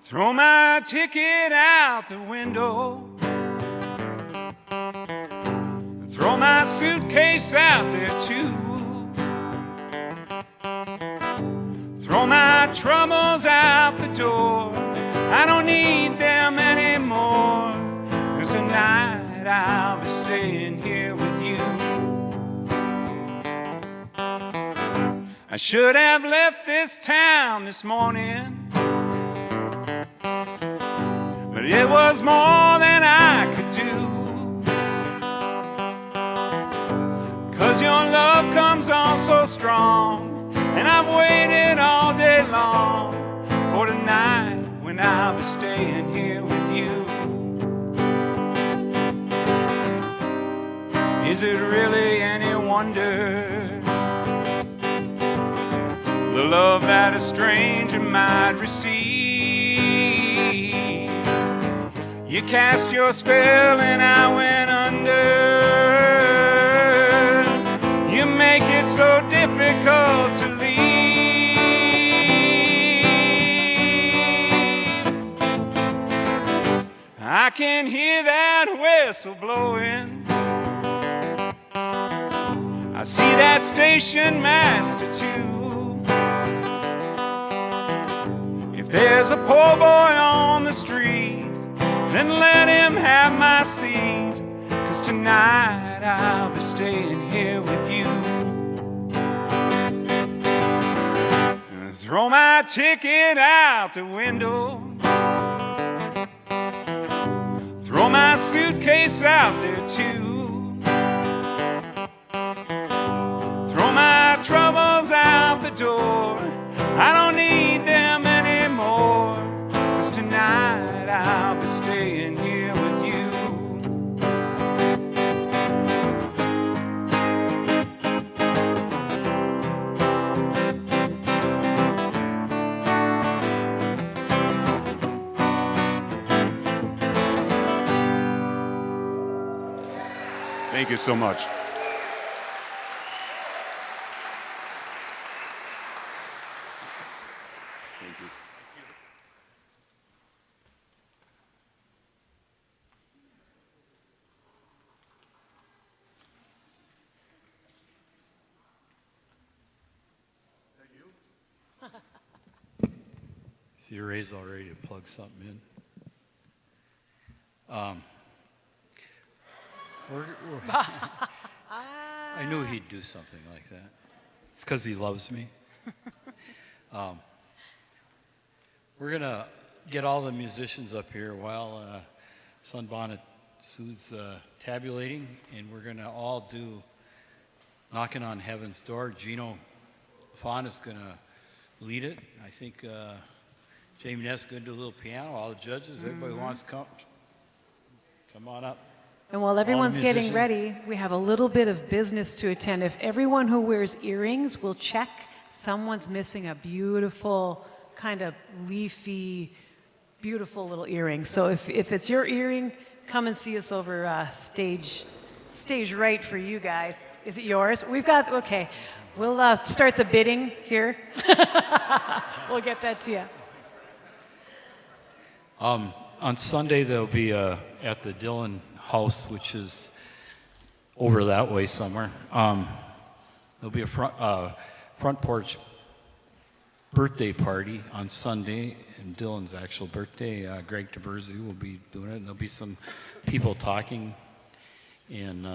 Throw my ticket out the window. Throw my suitcase out there too. Throw my troubles out the door. I don't need them anymore. 'Cause tonight I'll be staying here with you. I should have left this town this morning, but it was more than I could do. 'Cause your love comes on so strong, and I've waited all day long for tonight when I'll be staying here with you. Is it really any wonder the love that a stranger might receive? You cast your spell and I went under. You make it so difficult to leave. I can hear that whistle blowing. I see that station master too. If there's a poor boy on the street, then let him have my seat. 'Cause tonight I'll be staying here with you. Throw my ticket out the window. Throw my suitcase out there too. Throw my troubles out the door. I don't need them anymore. 'Cause tonight I'll be staying here with you. Thank you so much. Thank you. See, Ray's all ready to plug something in. I knew he'd do something like that. It's because he loves me. We're going to get all the musicians up here while Sunbonnet Sue's tabulating, and we're going to all do Knocking on Heaven's Door. Gino Fawn is going to lead it. I think Jamie Ness is going to do a little piano. All the judges, everybody wants to come on up. And while everyone's getting ready, we have a little bit of business to attend. If everyone who wears earrings will check, someone's missing a beautiful, kind of leafy, beautiful little earring. So if it's your earring, come and see us over stage right for you guys. Is it yours? We've got, okay. We'll start the bidding here. We'll get that to you. On Sunday, they'll be at the Dylan House, which is over that way somewhere. There'll be a front porch birthday party on Sunday, and Dylan's actual birthday. Greg Taberzi will be doing it, and there'll be some people talking, and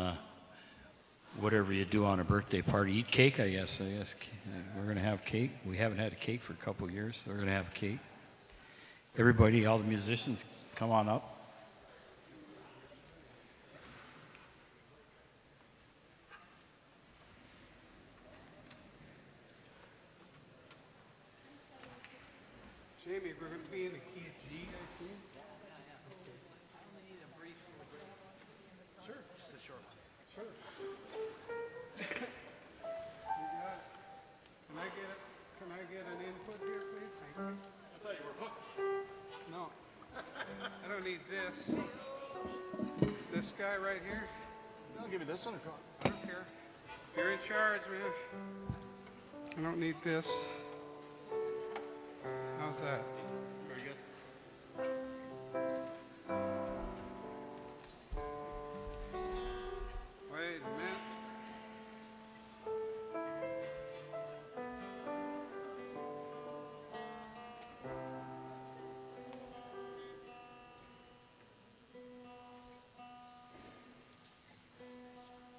whatever you do on a birthday party. Eat cake, I guess. We're going to have cake. We haven't had a cake for a couple of years, so we're going to have cake. Everybody, all the musicians, come on up. Jamie, we're going to be in the key of G, I assume? Sure. Just a short one. Sure. You got it. Can I get an input here, please? Thank you. I thought you were hooked. No. I don't need this. This guy right here. I'll give you this one if you want. I don't care. You're in charge, man. I don't need this. How's that? Very good. Wait a minute.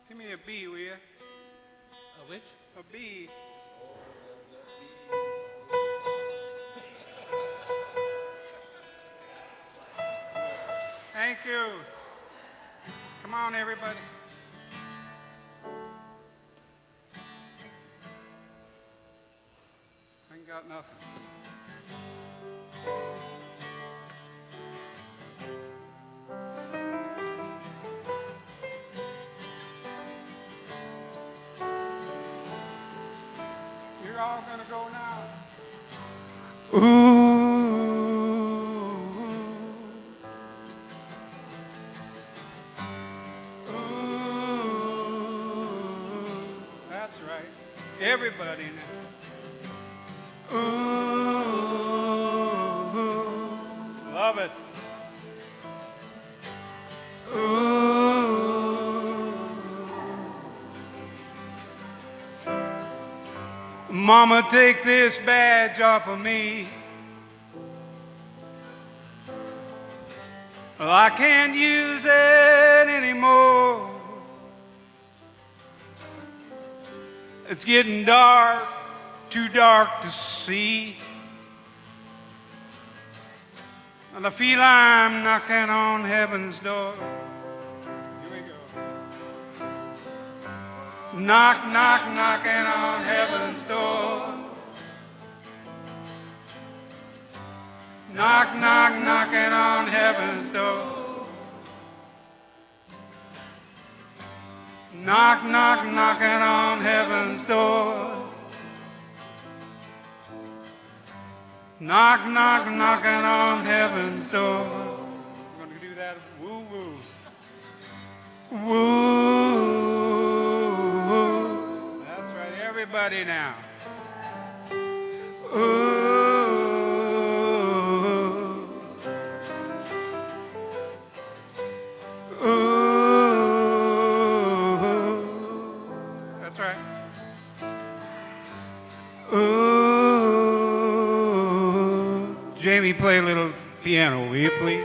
Give me a B, will you? A which? A B. Thank you. Come on, everybody. I ain't got nothing. You're all gonna go now. Ooh. Everybody now. Ooh, love it. Ooh. Mama, take this badge off of me. Well, I can't use it anymore. It's getting dark, too dark to see. And I feel I'm knocking on heaven's door. Here we go. Knock, knock, knocking on heaven's door. Knock, knock, knocking on heaven's door. Knock, knock, knocking on heaven's door. Knock, knock, knocking on heaven's door. We're going to do that woo woo. Woo. That's right, everybody now. Ooh. Ooh. Ooh, Jamie play a little piano, will you please?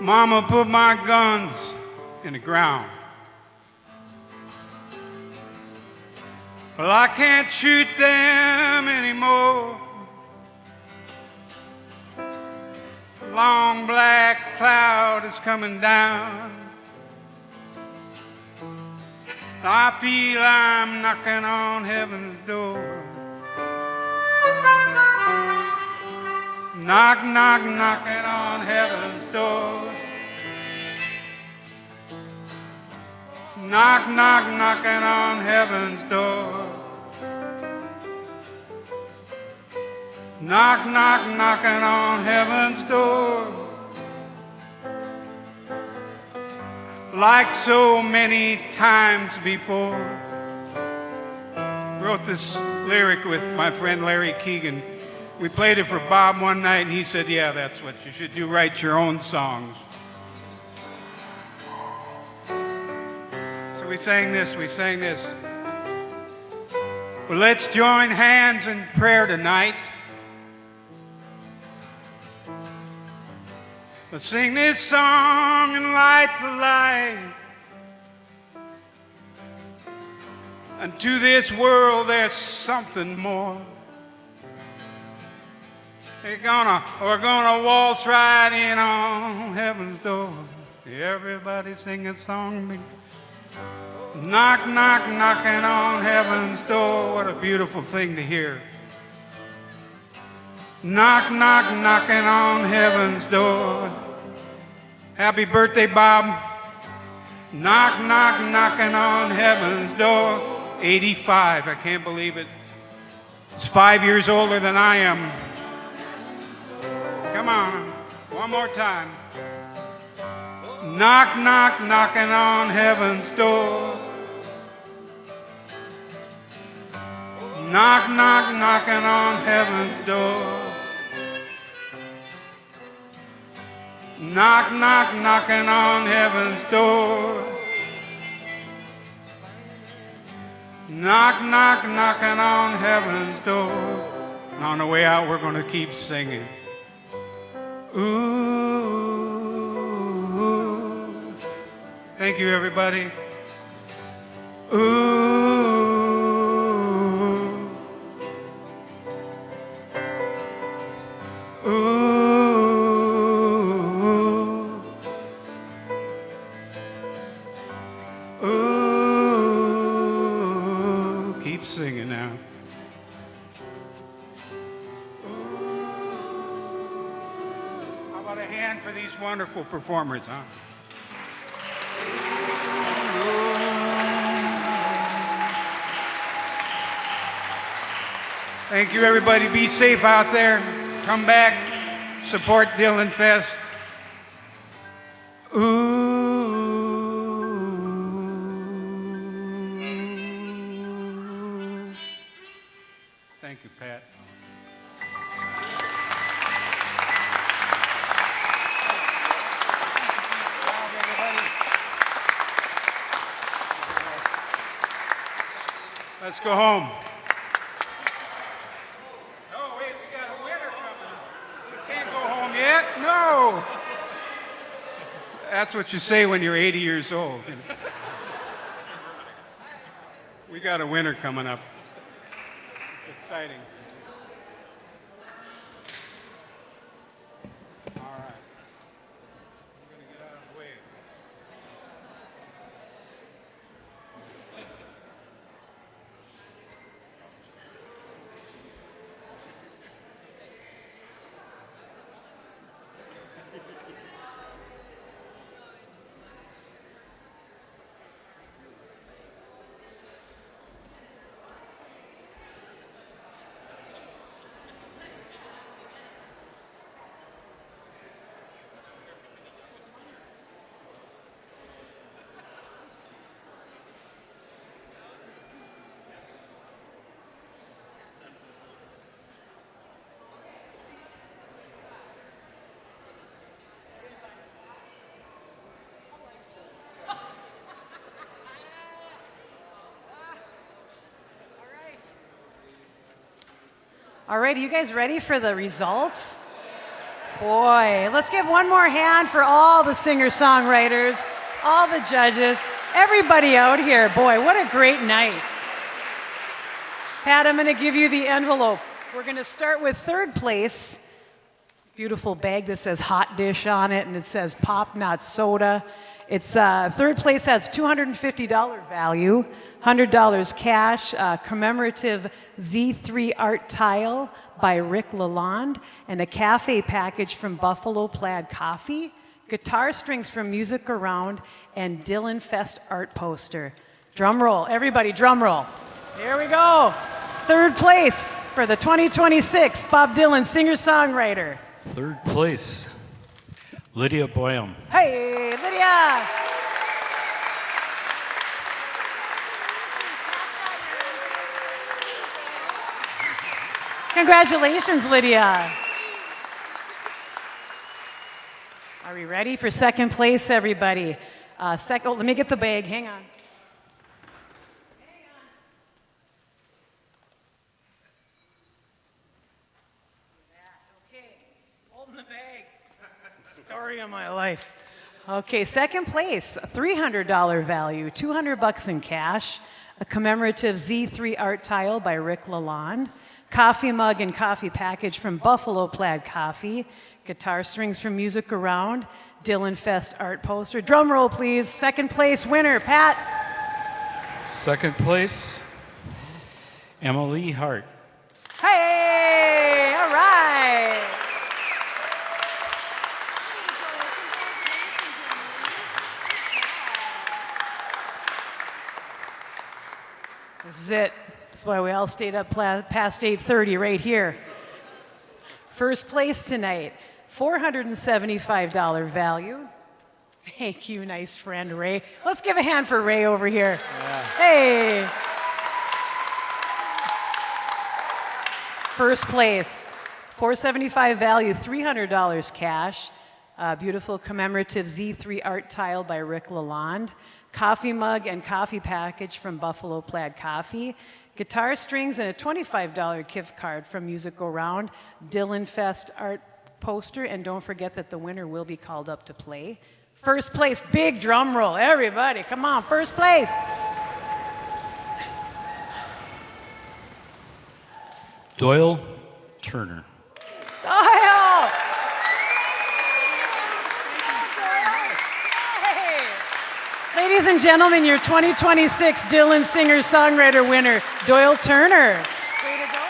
Mama put my guns in the ground. Well, I can't shoot them anymore. A long black cloud is coming down. I feel I'm knocking on heaven's door. Knock, knock, knocking on heaven's door. Knock, knock, knocking on heaven's door. Knock, knock, knocking on heaven's door. Like so many times before. Wrote this lyric with my friend Larry Keegan. We played it for Bob one night and he said, yeah, that's what you should do, write your own songs. So we sang this. Well, let's join hands in prayer tonight. Let's sing this song and light the light. And to this world there's something more. We're gonna waltz right in on heaven's door. Everybody sing a song with me. Knock, knock, knocking on heaven's door. What a beautiful thing to hear. Knock, knock, knocking on heaven's door. Happy birthday, Bob. Knock, knock, knocking on heaven's door. 85, I can't believe it. It's 5 years older than I am. Come on, one more time. Knock, knock, knocking on heaven's door. Knock, knock, knocking on heaven's door. Knock, knock, knocking on heaven's door. Knock, knock, knocking on heaven's door. And on the way out, we're going to keep singing. Ooh. Thank you, everybody. Ooh. Ooh. Ooh. Keep singing now. A hand for these wonderful performers, huh? Thank you, everybody. Be safe out there. Come back. Support Dylan Fest. Ooh. Thank you, Pat. Let's go home. No, wait, we got a winner coming. We can't go home yet? No. That's what you say when you're 80 years old. We got a winner coming up. It's exciting. All right. I'm going to get out of the way. All right, are you guys ready for the results? Boy, let's give one more hand for all the singer-songwriters, all the judges, everybody out here. Boy, what a great night. Pat, I'm going to give you the envelope. We're going to start with third place. This beautiful bag that says hot dish on it, and it says pop, not soda. It's third place has $250 value, $100 cash, commemorative Z3 art tile by Rick Lalonde, and a cafe package from Buffalo Plaid Coffee, guitar strings from Music Around, and Dylan Fest art poster. Drum roll, everybody, drum roll. Here we go. Third place for the 2026 Bob Dylan singer-songwriter. Third place, Lydia Boyum. Hey, Lydia! Congratulations, Lydia. Are we ready for second place, everybody? Let me get the bag. Hang on. Story of my life. Okay, second place, $300 value, $200 in cash, a commemorative Z3 art tile by Rick Lalonde, coffee mug and coffee package from Buffalo Plaid Coffee, guitar strings from Music Around, Dylan Fest art poster. Drum roll, please. Second place winner, Pat. Second place, Emily Hart. Hey, all right. This is it. That's why we all stayed up past 8:30 right here. First place tonight, $475 value. Thank you, nice friend Ray. Let's give a hand for Ray over here. Yeah. Hey. First place, $475 value, $300 cash. Beautiful commemorative Z3 art tile by Rick Lalonde. Coffee mug and coffee package from Buffalo Plaid Coffee. Guitar strings and a $25 gift card from Music Around. Dylan Fest art poster. And don't forget that the winner will be called up to play. First place, big drum roll. Everybody, come on, first place. Doyle Turner. Doyle! Ladies and gentlemen, your 2026 Dylan Singer-Songwriter winner, Doyle Turner. Way to go,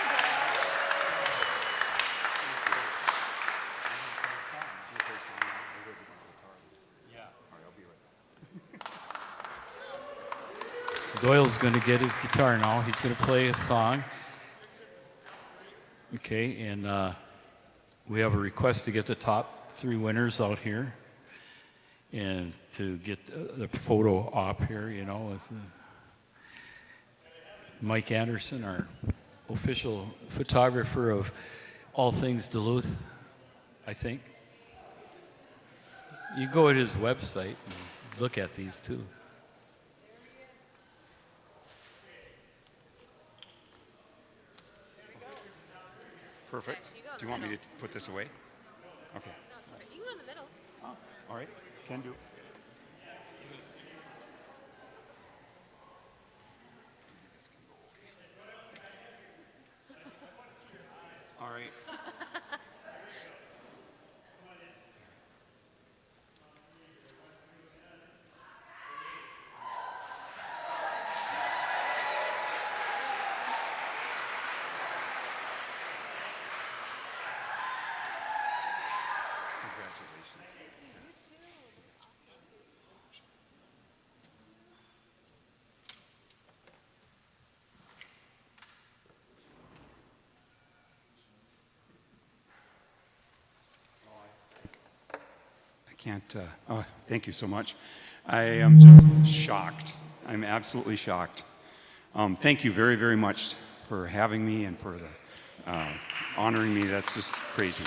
Doyle's going to get his guitar now. He's going to play a song. Okay, and we have a request to get the top 3 winners out here. And to get the photo op here, you know, with Mike Anderson, our official photographer of all things Duluth, I think. You go to his website and look at these too. Perfect. Do you want me to put this away? Okay. You go in the middle. Oh, all right. Can do. All right. Congratulations. Can't, oh, thank you so much. I am just shocked. I'm absolutely shocked. Thank you very, very much for having me and for the, honoring me. That's just crazy.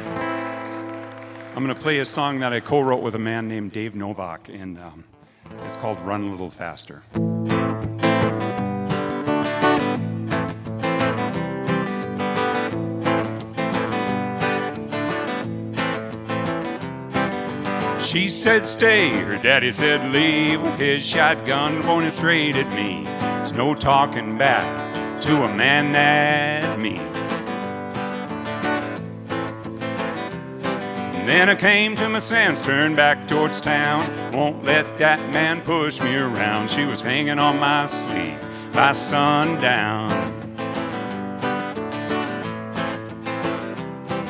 I'm going to play a song that I co-wrote with a man named Dave Novak, and it's called Run a Little Faster. She said stay, her daddy said leave, with his shotgun pointed straight at me. There's no talking back to a man that me. And then I came to my sense, turned back towards town. Won't let that man push me around. She was hanging on my sleeve by sundown.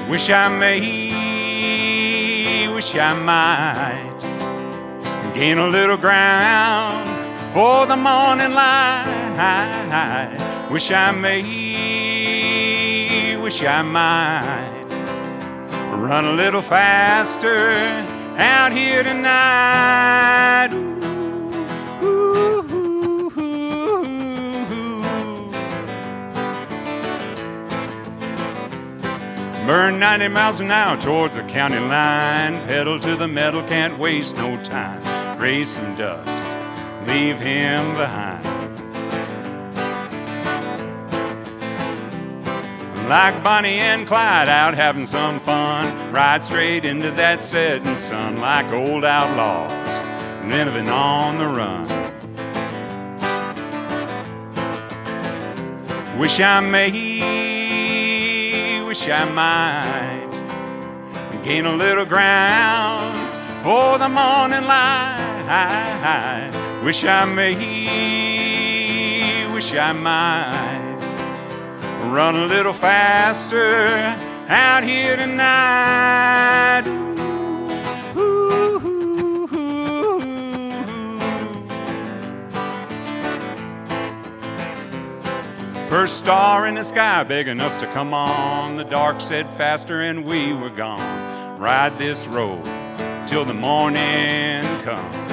Wish I may, wish I might gain a little ground for the morning light. Wish I may, wish I might run a little faster out here tonight. Ooh, ooh, ooh, ooh. Burn 90 miles an hour towards the county line. Pedal to the metal, can't waste no time. Raise some dust, leave him behind. Like Bonnie and Clyde out having some fun. Ride straight into that setting sun like old outlaws living on the run. Wish I may, wish I might gain a little ground for the morning light. Wish I may, wish I might run a little faster out here tonight. Ooh, ooh, ooh, ooh. First star in the sky begging us to come on. The dark said faster and we were gone. Ride this road till the morning comes.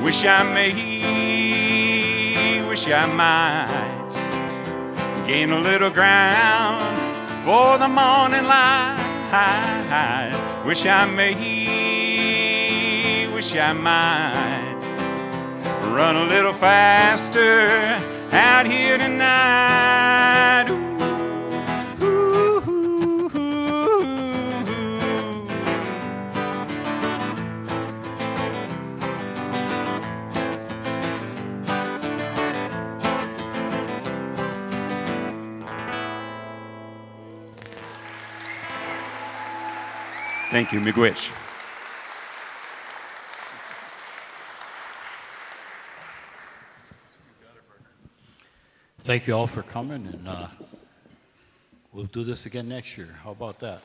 Wish I may, wish I might gain a little ground for the morning light. Wish I may, wish I might run a little faster out here tonight. Ooh, ooh, ooh, Thank you, miigwech. Thank you all for coming, and we'll do this again next year. How about that?